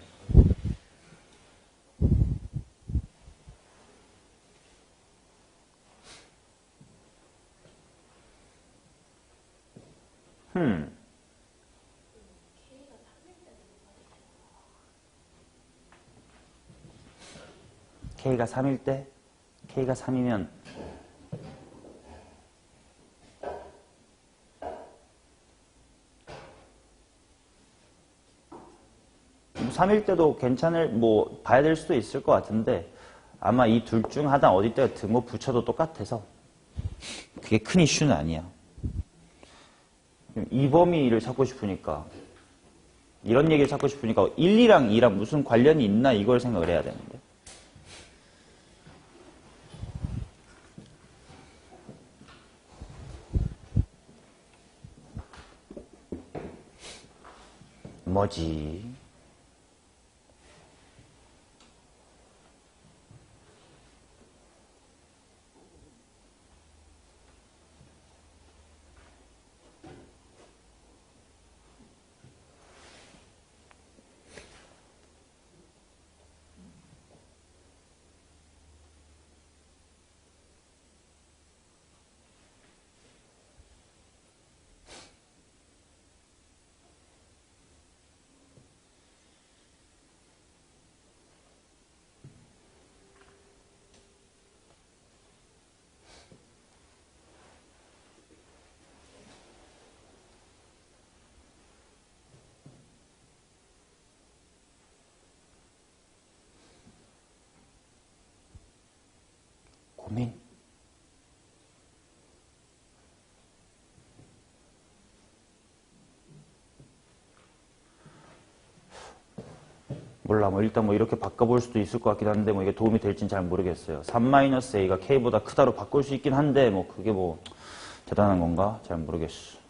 K가 3일 때? K가 3이면 3일 때도 봐야 될 수도 있을 것 같은데, 아마 이 둘 중 하나 어디 때가 등호 붙여도 똑같아서, 그게 큰 이슈는 아니야. 이 범위를 찾고 싶으니까, 이런 얘기를 찾고 싶으니까 1, 2랑 2랑 무슨 관련이 있나 이걸 생각을 해야 되는데. 뭐지? 고민. 몰라, 일단 이렇게 바꿔볼 수도 있을 것 같긴 한데, 이게 도움이 될진 잘 모르겠어요. 3-a가 k보다 크다로 바꿀 수 있긴 한데, 그게 대단한 건가? 잘 모르겠어.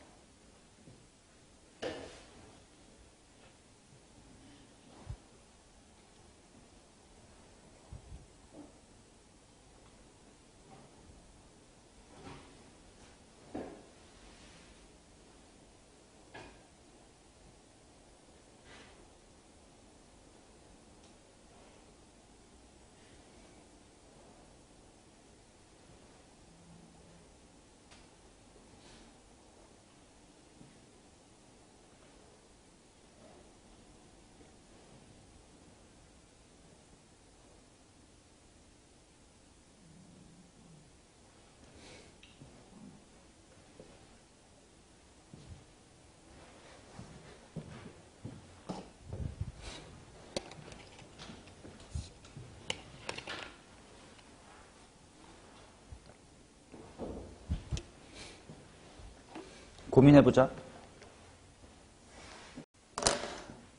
고민해보자.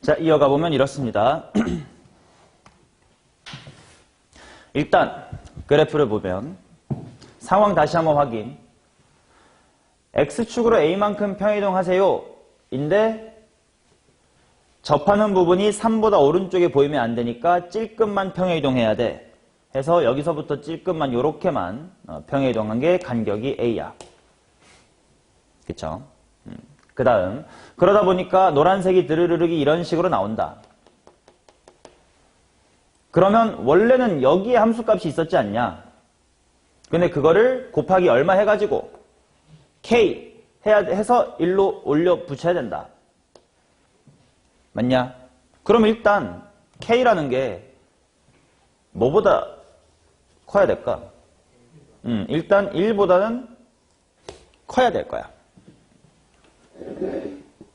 자, 이어가 보면 이렇습니다. 일단 그래프를 보면 상황 다시 한번 확인. X축으로 A만큼 평이동하세요. 인데 접하는 부분이 3보다 오른쪽에 보이면 안 되니까 찔끔만 평이동해야 돼. 해서 여기서부터 찔끔만 요렇게만 평이동한 게 간격이 A야. 그쵸? 그 다음 그러다 보니까 노란색이 드르르륵이 이런 식으로 나온다. 그러면 원래는 여기에 함수값이 있었지 않냐? 근데 그거를 곱하기 얼마 해가지고 K 해서 1로 올려 붙여야 된다. 맞냐? 그럼 일단 K라는 게 뭐보다 커야 될까? 일단 1보다는 커야 될 거야.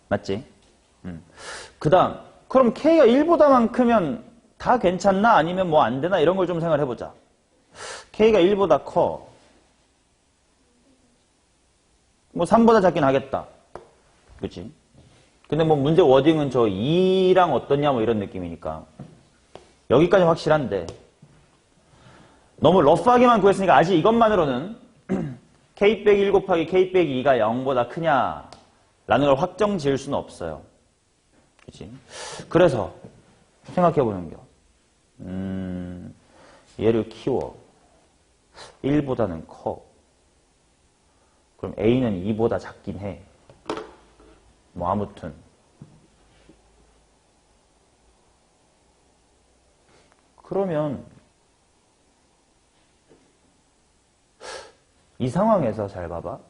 맞지? 그 다음 그럼 K가 1보다만 크면 다 괜찮나? 아니면 안 되나? 이런 걸 좀 생각을 해보자. K가 1보다 커. 3보다 작긴 하겠다. 그치? 근데 문제 워딩은 저 2랑 어떻냐 이런 느낌이니까 여기까지 확실한데 너무 러프하게만 구했으니까 아직 이것만으로는 K 빼기 1 곱하기 K 빼기 2가 0보다 크냐 라는 걸 확정 지을 수는 없어요. 그치? 그래서 생각해보는 겨. 얘를 키워. 1보다는 커. 그럼 A는 2보다 작긴 해. 아무튼. 그러면 이 상황에서 잘 봐봐.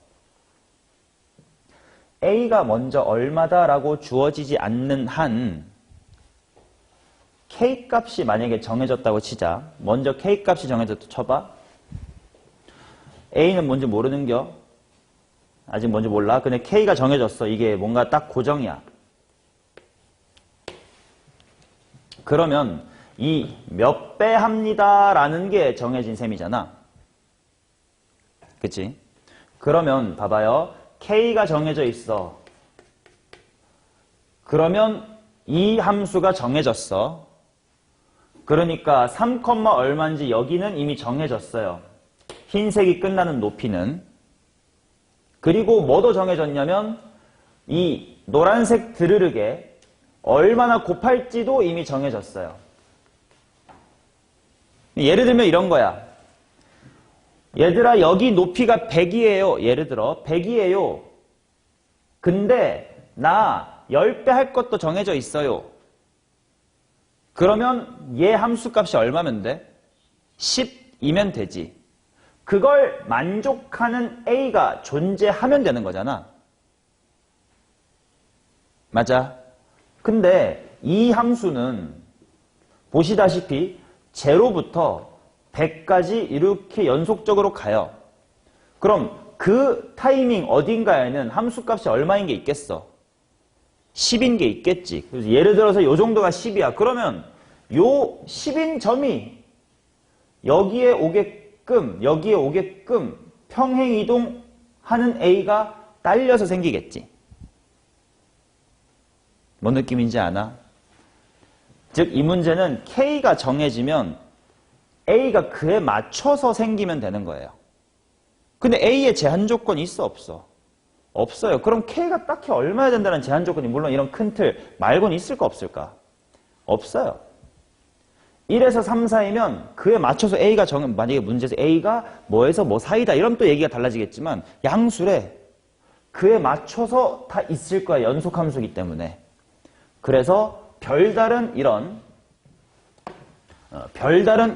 A가 먼저 얼마다라고 주어지지 않는 한 K값이 만약에 정해졌다고 치자. 먼저 K값이 정해졌다 쳐봐. A는 뭔지 모르는겨? 아직 뭔지 몰라? 근데 K가 정해졌어. 이게 뭔가 딱 고정이야. 그러면 이 몇 배 합니다 라는 게 정해진 셈이잖아. 그치? 그러면 봐봐요. K가 정해져 있어. 그러면 이 함수가 정해졌어. 그러니까 3, 얼마인지 여기는 이미 정해졌어요. 흰색이 끝나는 높이는. 그리고 뭐도 정해졌냐면 이 노란색 드르륵에 얼마나 곱할지도 이미 정해졌어요. 예를 들면 이런 거야. 얘들아 여기 높이가 100이에요. 예를 들어 100이에요. 근데 나 10배 할 것도 정해져 있어요. 그러면 얘 함수값이 얼마면 돼? 10이면 되지. 그걸 만족하는 A가 존재하면 되는 거잖아. 맞아. 근데 이 함수는 보시다시피 0부터 100까지 이렇게 연속적으로 가요. 그럼 그 타이밍 어딘가에는 함수값이 얼마인 게 있겠어? 10인 게 있겠지. 그래서 예를 들어서 요 정도가 10이야. 그러면 요 10인 점이 여기에 오게끔 평행이동하는 A가 딸려서 생기겠지. 뭔 느낌인지 아나? 즉 이 문제는 K가 정해지면 A가 그에 맞춰서 생기면 되는 거예요. 근데 A의 제한 조건이 있어 없어? 없어요. 그럼 K가 딱히 얼마야 된다는 제한 조건이 물론 이런 큰 틀 말고는 있을까 없을까? 없어요. 1에서 3 사이면 그에 맞춰서 A가 만약에 문제에서 A가 뭐에서 뭐 사이다 이러면 또 얘기가 달라지겠지만 양수래. 그에 맞춰서 다 있을 거야. 연속함수이기 때문에. 그래서 별다른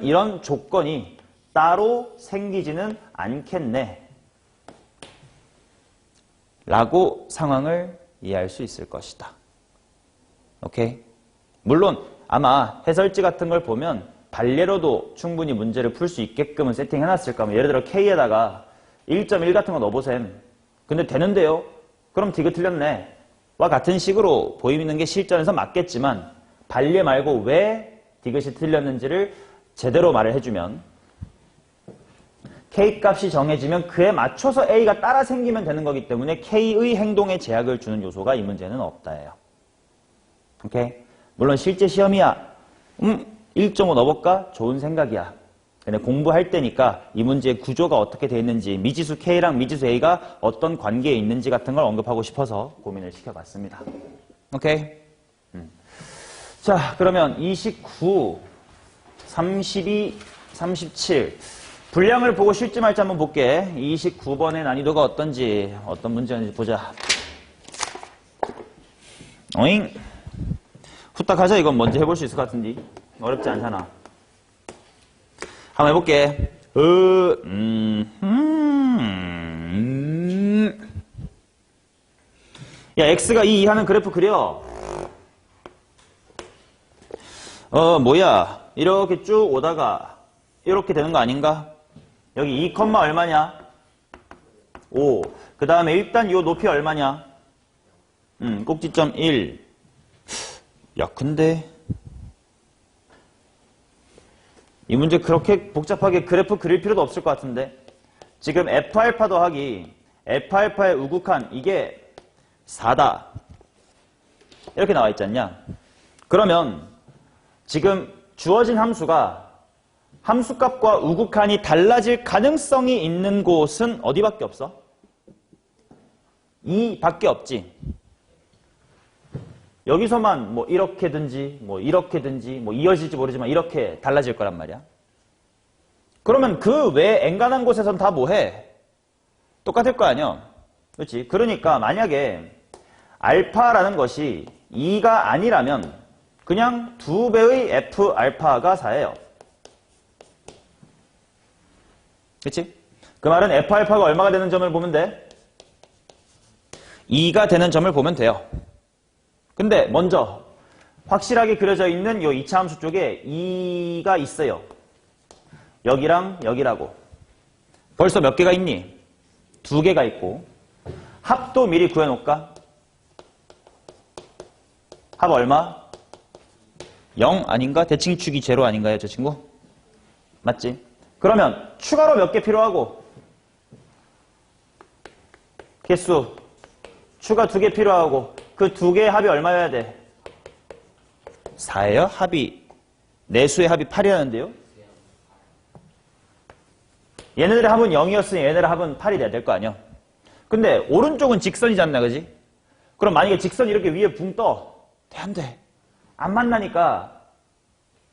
이런 조건이 따로 생기지는 않겠네. 라고 상황을 이해할 수 있을 것이다. 오케이? 물론 아마 해설지 같은 걸 보면 발례로도 충분히 문제를 풀 수 있게끔은 세팅해놨을 거면 예를 들어 K에다가 1.1 같은 거 넣어보셈. 근데 되는데요? 그럼 디귿 틀렸네. 와 같은 식으로 보이는 게 실전에서 맞겠지만 발례 말고 왜 디귿이 틀렸는지를 제대로 말을 해주면 K값이 정해지면 그에 맞춰서 A가 따라 생기면 되는 거기 때문에 K의 행동에 제약을 주는 요소가 이 문제는 없다예요. 오케이? 물론 실제 시험이야. 1.5 넣어볼까? 좋은 생각이야. 근데 공부할 때니까 이 문제의 구조가 어떻게 되어 있는지 미지수 K랑 미지수 A가 어떤 관계에 있는지 같은 걸 언급하고 싶어서 고민을 시켜봤습니다. 오케이? 자, 그러면 29, 32, 37 분량을 보고 쉽지 말지 한번 볼게. 29번의 난이도가 어떤지 어떤 문제인지 보자. 어잉? 후딱 하자. 이건 먼저 해볼 수 있을 것 같은데 어렵지 않잖아. 한번 해볼게. 야, x가 2 이하는 그래프 그려. 뭐야. 이렇게 쭉 오다가 이렇게 되는 거 아닌가? 여기 2, 얼마냐? 5. 그 다음에 일단 요 높이 얼마냐? 꼭지점 1. 야, 근데 이 문제 그렇게 복잡하게 그래프 그릴 필요도 없을 것 같은데 지금 F알파 더하기 F알파의 우극한 이게 4다 이렇게 나와 있지 않냐? 그러면 지금 주어진 함수가 함수값과 우극한이 달라질 가능성이 있는 곳은 어디밖에 없어? 2밖에 없지. 여기서만 뭐 이렇게든지 뭐 이렇게든지 뭐 이어질지 모르지만 이렇게 달라질 거란 말이야. 그러면 그 외 엔간한 곳에선 다 뭐해? 똑같을 거 아니야. 그렇지? 그러니까 만약에 알파라는 것이 2가 아니라면 그냥 2배의 F 알파가 4예요. 그렇지? 그 말은 F 알파가 얼마가 되는 점을 보면 돼? 2가 되는 점을 보면 돼요. 근데 먼저 확실하게 그려져 있는 이 2차 함수 쪽에 2가 있어요. 여기랑 여기라고. 벌써 몇 개가 있니? 2개가 있고. 합도 미리 구해놓을까? 합 얼마? 0 아닌가? 대칭축이 제로 아닌가요, 저 친구? 맞지? 그러면 추가로 몇 개 필요하고 개수 추가 2개 필요하고 그 2개의 합이 얼마여야 돼? 4예요? 합이 내수의 합이 8이라는데요? 얘네들의 합은 0이었으니 얘네들의 합은 8이 돼야 될 거 아니야? 근데 오른쪽은 직선이지 않나, 그지? 그럼 만약에 직선이 이렇게 위에 붕 떠. 돼, 안 돼? 안 만나니까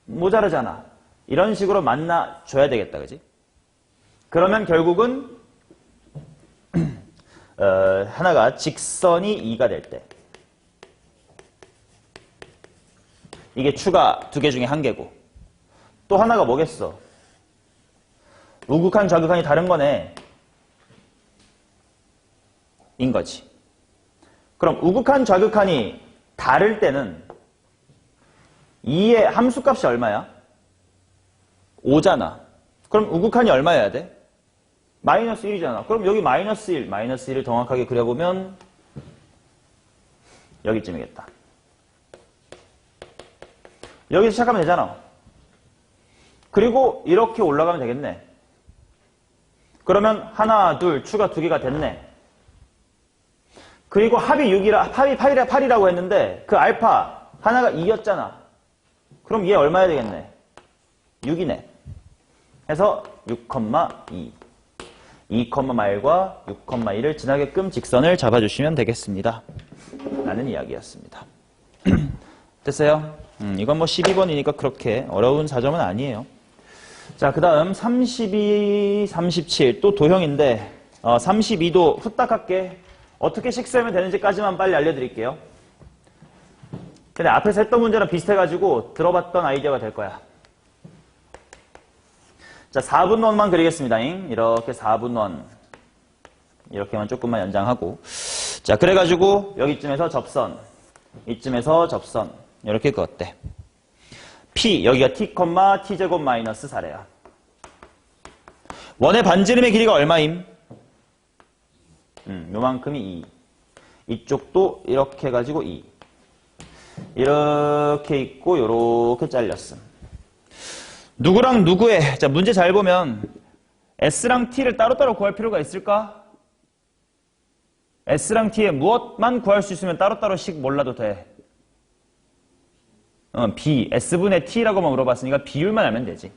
모자르잖아. 이런 식으로 만나줘야 되겠다, 그지? 그러면 결국은 하나가 직선이 2가 될 때 이게 추가 2개 중에 1개고 또 하나가 뭐겠어? 우극한 좌극한이 다른 거네 인 거지. 그럼 우극한 좌극한이 다를 때는 2의 함수값이 얼마야? 5잖아. 그럼 우극한이 얼마여야 돼? 마이너스 1이잖아. 그럼 여기 마이너스 1, 마이너스 1을 정확하게 그려보면 여기쯤이겠다. 여기서 시작하면 되잖아. 그리고 이렇게 올라가면 되겠네. 그러면 하나, 둘, 추가 2개가 됐네. 그리고 합이 6이라, 합이 8이라고 했는데 그 알파 하나가 2였잖아. 그럼 얘 얼마야 되겠네? 6이네. 해서 6,2. 2,1과 6,2를 지나게끔 직선을 잡아주시면 되겠습니다. 라는 이야기였습니다. 됐어요? 이건 뭐 12번이니까 그렇게 어려운 사정은 아니에요. 자, 그 다음 32, 37. 또 도형인데 32도 후딱 할게. 어떻게 식수하면 되는지까지만 빨리 알려드릴게요. 근데 앞에서 했던 문제랑 비슷해가지고 들어봤던 아이디어가 될 거야. 자, 4분원만 그리겠습니다. 이렇게 4분원. 이렇게만 조금만 연장하고. 자, 그래가지고 여기쯤에서 접선. 이쯤에서 접선. 이렇게 그었대. P, 여기가 T, T제곱 마이너스 4래요. 원의 반지름의 길이가 얼마임? 요만큼이 2. 이쪽도 이렇게 해가지고 2. 이렇게 있고 요렇게 잘렸음. 누구랑 누구의, 자, 문제 잘 보면 S랑 T를 따로따로 구할 필요가 있을까? S랑 T의 무엇만 구할 수 있으면 따로따로씩 몰라도 돼. B, S분의 T라고만 물어봤으니까 비율만 알면 되지.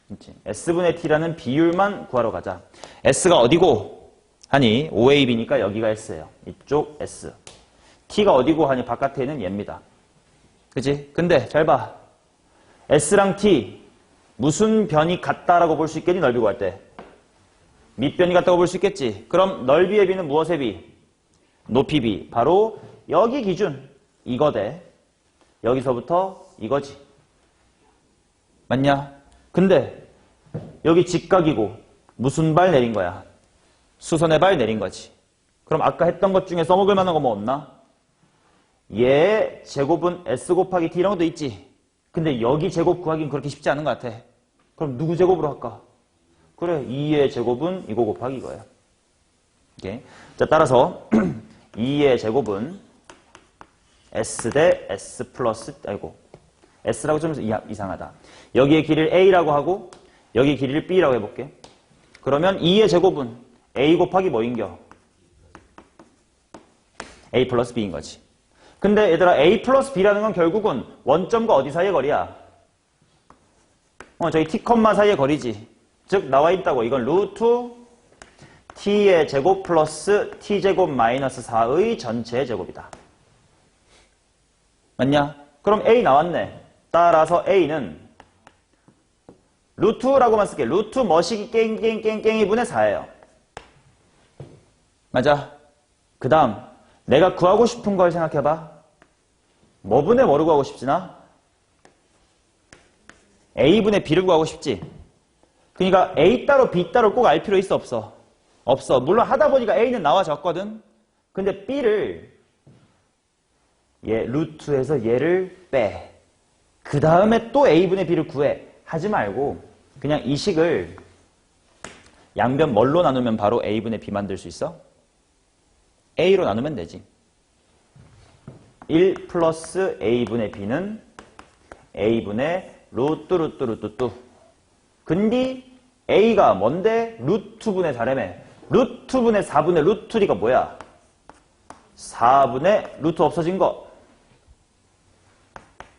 그치? S분의 T라는 비율만 구하러 가자. S가 어디고? 하니 5AB니까 여기가 S예요. 이쪽 S. T가 어디고? 하니 바깥에 있는 얘입니다. 그치? 근데 잘 봐. S랑 T 무슨 변이 같다라고 볼 수 있겠니? 넓이 구할 때. 밑변이 같다고 볼 수 있겠지. 그럼 넓이의 비는 무엇의 비? 높이 비. 바로 여기 기준. 이거 대 여기서부터 이거지. 맞냐? 근데 여기 직각이고 무슨 발 내린 거야? 수선의 발 내린 거지. 그럼 아까 했던 것 중에 써먹을 만한 거 뭐 없나? 얘 제곱은 S 곱하기 T 이런 것도 있지. 근데 여기 제곱 구하기는 그렇게 쉽지 않은 것 같아. 그럼 누구 제곱으로 할까? 그래, 2의 제곱은 이거 곱하기 이거야. 오케이. 자, 따라서 2의 제곱은 S 대 S 플러스, 아이고, S라고 좀 이상하다. 여기의 길이를 A라고 하고 여기 길이를 B라고 해볼게. 그러면 2의 제곱은 A 곱하기 뭐인겨? A 플러스 B인 거지. 근데 얘들아, A 플러스 B라는 건 결국은 원점과 어디 사이의 거리야? 저기 T, 사이의 거리지. 즉 나와 있다고. 이건 루트 T의 제곱 플러스 T제곱 마이너스 4의 전체의 제곱이다. 맞냐? 그럼 A 나왔네. 따라서 A는 루트라고만 쓸게. 루트 머시기 깽깽깽깽이 분의 4예요. 맞아. 그 다음 내가 구하고 싶은 걸 생각해봐. 뭐 분의 뭐를 구하고 싶지나? A분의 B를 구하고 싶지. 그러니까 A 따로 B 따로 꼭 알 필요 있어 없어? 없어. 물론 하다 보니까 A는 나와졌거든. 근데 B를 얘 루트에서 얘를 빼. 그 다음에 또 A분의 B를 구해. 하지 말고 그냥 이 식을 양변 뭘로 나누면 바로 A분의 B 만들 수 있어? A로 나누면 되지. 1 플러스 A분의 B는 a분의 루트. 근데 a가 뭔데? 루트분의 4라며. 루트분의 4분의 루트 D가 뭐야? 4분의 루트 없어진 거.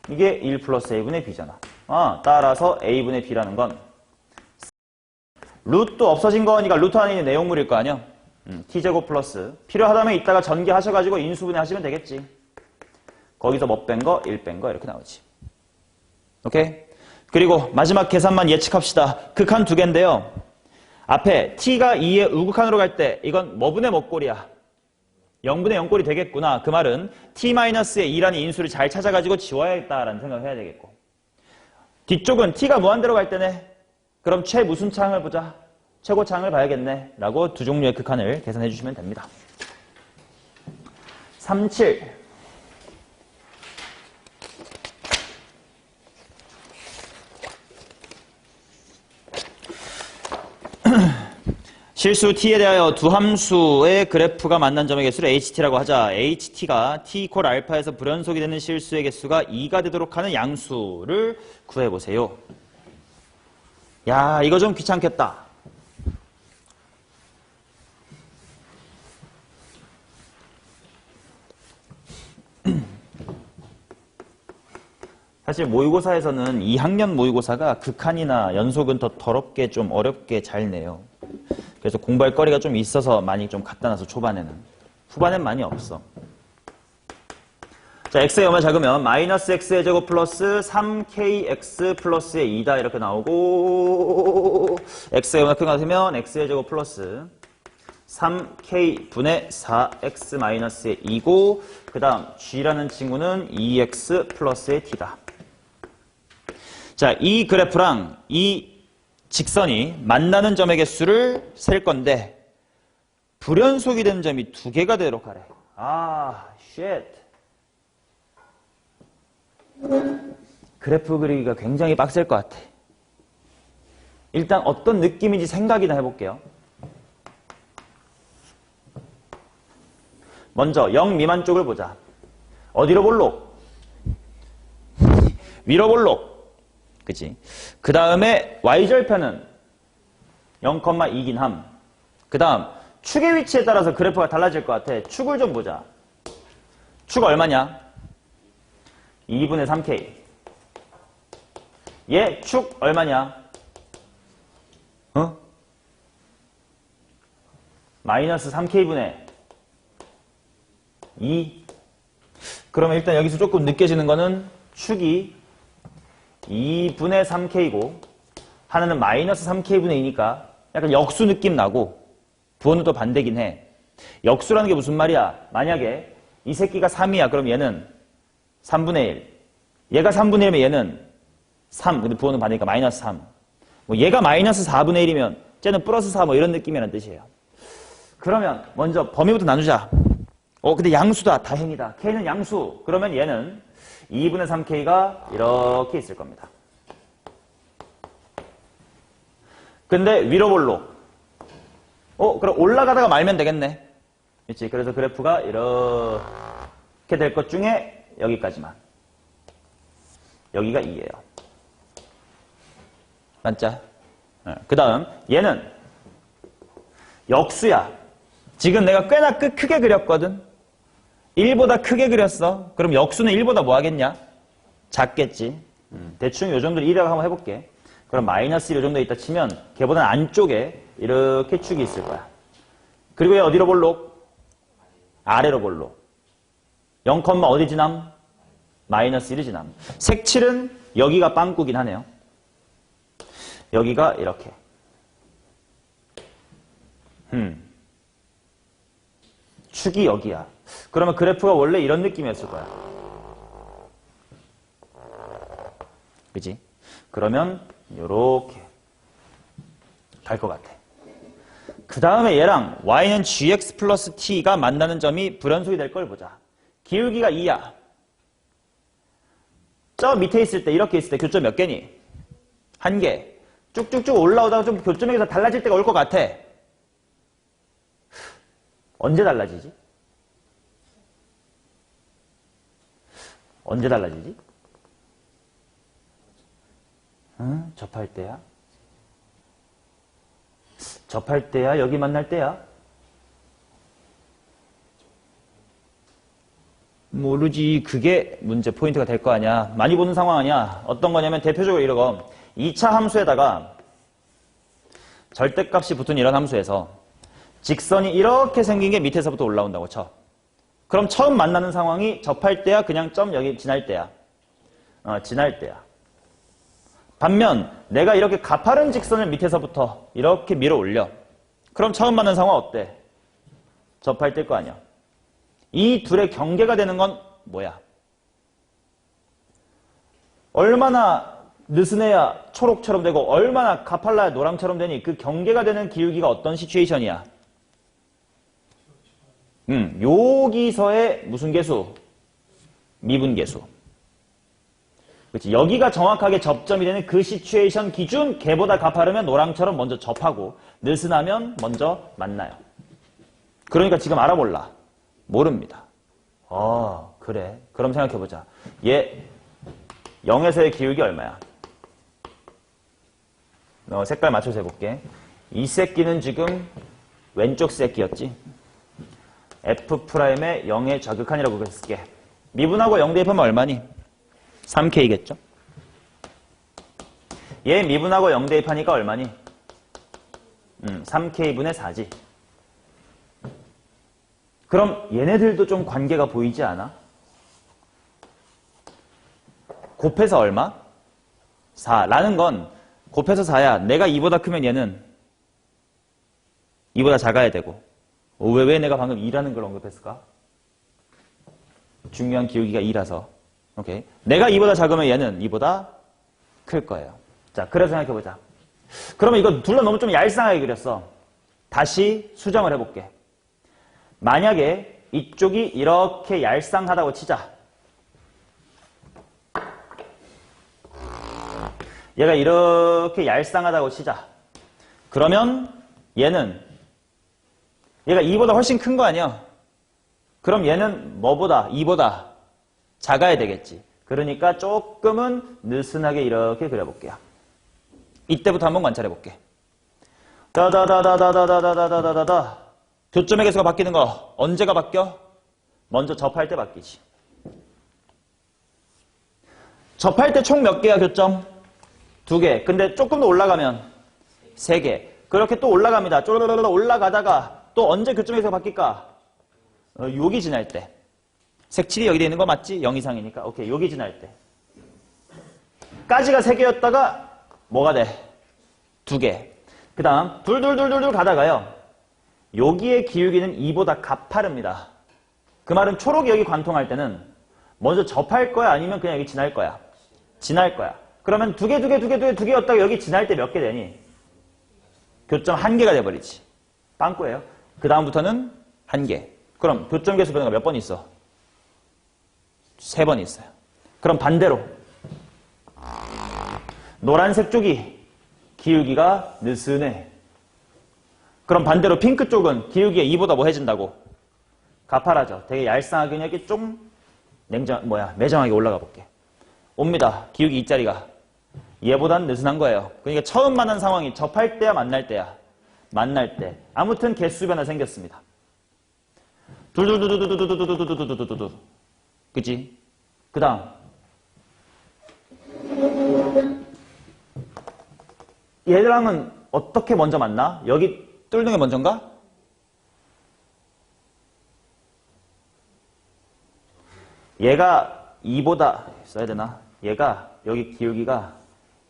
이게 1 플러스 a분의 b잖아. 따라서 a분의 b라는 건 루트 없어진 거니까 루트 안에 있는 내용물일 거 아니야? t제곱 플러스 필요하다면 이따가 전개하셔가지고 인수분해 하시면 되겠지. 거기서 뭐 뺀 거? 1 뺀 거 이렇게 나오지. 오케이? 그리고 마지막 계산만 예측합시다. 극한 두 개인데요. 앞에 t가 2의 우극한으로 갈 때 이건 뭐분의 뭐꼴이야? 0분의 0꼴이 되겠구나. 그 말은 t-의 2라는 인수를 잘 찾아가지고 지워야겠다라는 생각을 해야 되겠고. 뒤쪽은 t가 무한대로 갈 때네. 그럼 최 무슨 창을 보자. 최고창을 봐야겠네. 라고 두 종류의 극한을 계산해 주시면 됩니다. 37. 실수 t에 대하여 두 함수의 그래프가 만난 점의 개수를 ht라고 하자. ht가 t 이퀄 알파에서 불연속이 되는 실수의 개수가 2가 되도록 하는 양수를 구해보세요. 야, 이거 좀 귀찮겠다. 사실 모의고사에서는 2학년 모의고사가 극한이나 연속은 더 더럽게 좀 어렵게 잘 내요. 그래서 공부할 거리가 좀 있어서 많이 좀 갖다 놔서 초반에는. 후반엔 많이 없어. 자, x의 요말 작으면 마이너스 x의 제곱 플러스 3kx 플러스의 2다 이렇게 나오고 x의 요말 큰 거 같으면 x의 제곱 플러스 3k 분의 4x 마이너스의 2고 그 다음 g라는 친구는 2x 플러스의 t다. 자, 이 그래프랑 이 직선이 만나는 점의 개수를 셀 건데 불연속이 되는 점이 두 개가 되도록 하래. 쉣. 그래프 그리기가 굉장히 빡셀 것 같아. 일단 어떤 느낌인지 생각이나 해볼게요. 먼저 0 미만 쪽을 보자. 어디로 볼록? 위로 볼록. 그치? 그 다음에 y절편은 0,2긴 함. 그 다음 축의 위치에 따라서 그래프가 달라질 것 같아. 축을 좀 보자. 축 얼마냐? 2분의 3k. 얘 축 얼마냐? 마이너스 3k분의 2. 그러면 일단 여기서 조금 느껴지는 거는 축이 2분의 3k고 하나는 마이너스 3k분의 2니까 약간 역수 느낌 나고 부호는 또 반대긴 해. 역수라는 게 무슨 말이야? 만약에 이 새끼가 3이야. 그럼 얘는 3분의 1. 얘가 3분의 1이면 얘는 3. 근데 부호는 반대니까 마이너스 3. 뭐 얘가 마이너스 4분의 1이면 쟤는 플러스 4 뭐 이런 느낌이라는 뜻이에요. 그러면 먼저 범위부터 나누자. 근데 양수다. 다행이다. k는 양수. 그러면 얘는 2분의 3k가 이렇게 있을 겁니다. 근데 위로 볼록. 그럼 올라가다가 말면 되겠네. 그렇지? 그래서 그래프가 이렇게 될 것 중에 여기까지만. 여기가 2예요. 맞자? 그 다음 얘는 역수야. 지금 내가 꽤나 크게 그렸거든. 1보다 크게 그렸어. 그럼 역수는 1보다 뭐 하겠냐? 작겠지. 대충 요 정도로 1이라고 한번 해볼게. 그럼 마이너스 1 요 정도 있다 치면 걔보다는 안쪽에 이렇게 축이 있을 거야. 그리고 얘 어디로 볼록? 아래로 볼록. 0, 어디 지남? 마이너스 1이 지남. 색칠은 여기가 빵꾸긴 하네요. 여기가 이렇게. 축이 여기야. 그러면 그래프가 원래 이런 느낌이었을 거야. 그지? 그러면 요렇게 갈 것 같아. 그 다음에 얘랑 y는 gx 플러스 t가 만나는 점이 불연속이 될 걸 보자. 기울기가 2야. 저 밑에 있을 때 이렇게 있을 때 교점 몇 개니? 1개. 쭉쭉쭉 올라오다가 좀 교점에서 달라질 때가 올 것 같아. 언제 달라지지? 언제 달라지지? 응? 접할 때야? 접할 때야? 여기 만날 때야? 모르지. 그게 문제 포인트가 될 거 아니야. 많이 보는 상황 아니야. 어떤 거냐면 대표적으로 이러고 2차 함수에다가 절대값이 붙은 이런 함수에서 직선이 이렇게 생긴 게 밑에서부터 올라온다고 쳐. 그럼 처음 만나는 상황이 접할 때야? 그냥 점 여기 지날 때야? 지날 때야. 반면 내가 이렇게 가파른 직선을 밑에서부터 이렇게 밀어 올려. 그럼 처음 만나는 상황 어때? 접할 때일 거 아니야. 이 둘의 경계가 되는 건 뭐야? 얼마나 느슨해야 초록처럼 되고 얼마나 가팔라야 노랑처럼 되니 그 경계가 되는 기울기가 어떤 시츄에이션이야? 여기서의 무슨 계수? 미분계수. 그렇지. 여기가 정확하게 접점이 되는 그 시츄에이션 기준 걔보다 가파르면 노랑처럼 먼저 접하고 느슨하면 먼저 만나요. 그러니까 지금 알아볼라. 모릅니다. 그래. 그럼 생각해보자. 얘 0에서의 기울기 얼마야? 색깔 맞춰서 해볼게. 이 새끼는 지금 왼쪽 새끼였지? F'의 0의 좌극한이라고 그렇게 쓸게. 미분하고 0 대입하면 얼마니? 3K겠죠? 얘 미분하고 0 대입하니까 얼마니? 3K분의 4지. 그럼 얘네들도 좀 관계가 보이지 않아? 곱해서 얼마? 4. 라는 건 곱해서 4야. 내가 2보다 크면 얘는 2보다 작아야 되고. 왜 내가 방금 2라는 걸 언급했을까? 중요한 기울기가 2라서. 오케이. 내가 2보다 작으면 얘는 2보다 클 거예요. 자, 그래서 생각해보자. 그러면 이거 둘러 너무 좀 얄쌍하게 그렸어. 다시 수정을 해볼게. 만약에 이쪽이 이렇게 얄쌍하다고 치자. 얘가 이렇게 얄쌍하다고 치자. 그러면 얘는 얘가 2보다 훨씬 큰 거 아니야? 그럼 얘는 뭐보다? 2보다 작아야 되겠지. 그러니까 조금은 느슨하게 이렇게 그려볼게요. 이때부터 한번 관찰해볼게. 다다다다다다다다다다다. 교점의 개수가 바뀌는 거 언제가 바뀌어? 먼저 접할 때 바뀌지. 접할 때 총 몇 개야 교점? 2개. 근데 조금 더 올라가면 3개. 그렇게 또 올라갑니다. 쪼르르르 올라가다가 또 언제 교점의 개수가 바뀔까? 여기 지날 때. 색칠이 여기 돼 있는 거 맞지? 0 이상이니까. 오케이. 여기 지날 때. 까지가 3개였다가 뭐가 돼? 2개. 그 다음 둘둘둘둘 가다가요. 여기의 기울기는 2보다 가파릅니다. 그 말은 초록이 여기 관통할 때는 먼저 접할 거야? 아니면 그냥 여기 지날 거야? 지날 거야. 그러면 2개였다가 여기 지날 때 몇 개 되니? 교점 1개가 돼버리지. 빵꾸예요. 그 다음부터는 1개. 그럼 교점 개수 변화가 몇 번 있어? 3번 있어요. 그럼 반대로 노란색 쪽이 기울기가 느슨해. 그럼 반대로 핑크 쪽은 기울기가 2보다 뭐 해진다고? 가파라져. 되게 얄쌍하게 이렇게 좀 매정하게 올라가 볼게. 옵니다. 기울기 2짜리가. 얘보단 느슨한 거예요. 그러니까 처음 만난 상황이 접할 때야 만날 때야? 만날 때. 아무튼 개수 변화 생겼습니다. 둘둘둘둘둘둘둘둘둘둘둘둘. 그치? 그 다음. 얘랑은 어떻게 먼저 만나? 여기 뚫는 게 먼저인가? 얘가 2보다 써야 되나? 얘가 여기 기울기가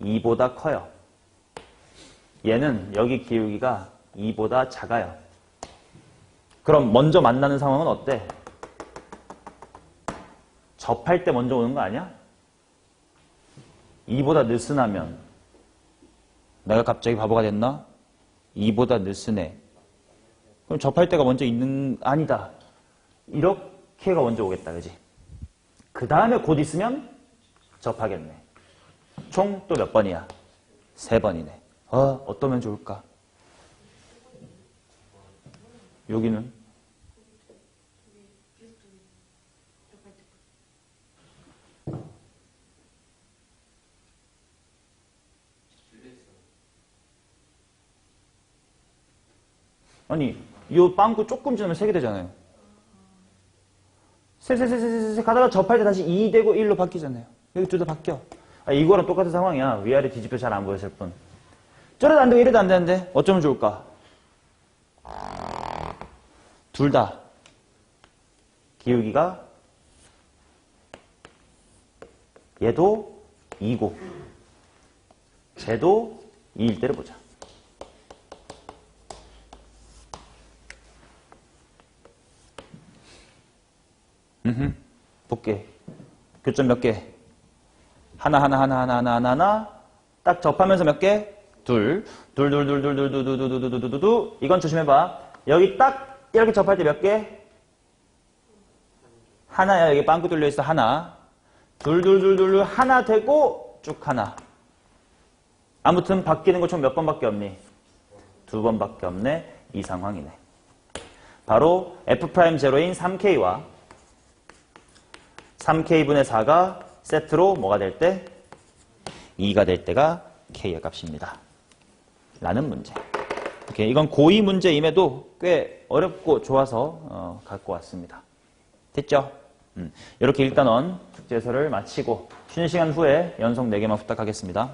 2보다 커요. 얘는 여기 기울기가 2보다 작아요. 그럼 먼저 만나는 상황은 어때? 접할 때 먼저 오는 거 아니야? 2보다 느슨하면 내가 갑자기 바보가 됐나? 2보다 느슨해. 그럼 접할 때가 먼저 있는 아니다. 이렇게가 먼저 오겠다. 그지? 그 다음에 곧 있으면 접하겠네. 총 또 몇 번이야? 3번이네. 어떠면 좋을까? 여기는? 아니, 이 빵꾸 조금 지나면 3개 되잖아요. 세 가다가 접할 때 다시 2 되고 1로 바뀌잖아요. 여기 둘 다 바뀌어. 아, 이거랑 똑같은 상황이야. 위아래 뒤집혀 잘 안 보였을 뿐. 저래도 안 되고 이래도 안 되는데 어쩌면 좋을까? 둘 다 기울기가 얘도 2고 쟤도 2일 때를 보자. 볼게. 교점 몇 개? 하나. 딱 접하면서 몇 개? 둘. 이건 조심해봐. 여기 딱 이렇게 접할 때 몇 개? 하나야. 여기 빵꾸 뚫려 있어. 하나. 하나 되고 쭉 하나. 아무튼 바뀌는 거 총 몇 번밖에 없니? 2번밖에 없네. 이 상황이네. 바로 F'제로인 3K와 3K분의 4가 세트로 뭐가 될 때? 2가 될 때가 K의 값입니다. 라는 문제. 오케이, 이건 고2 문제임에도 꽤 어렵고 좋아서 갖고 왔습니다. 됐죠? 이렇게 1단원 숙제서를 마치고 쉬는 시간 후에 연속 4개만 부탁하겠습니다.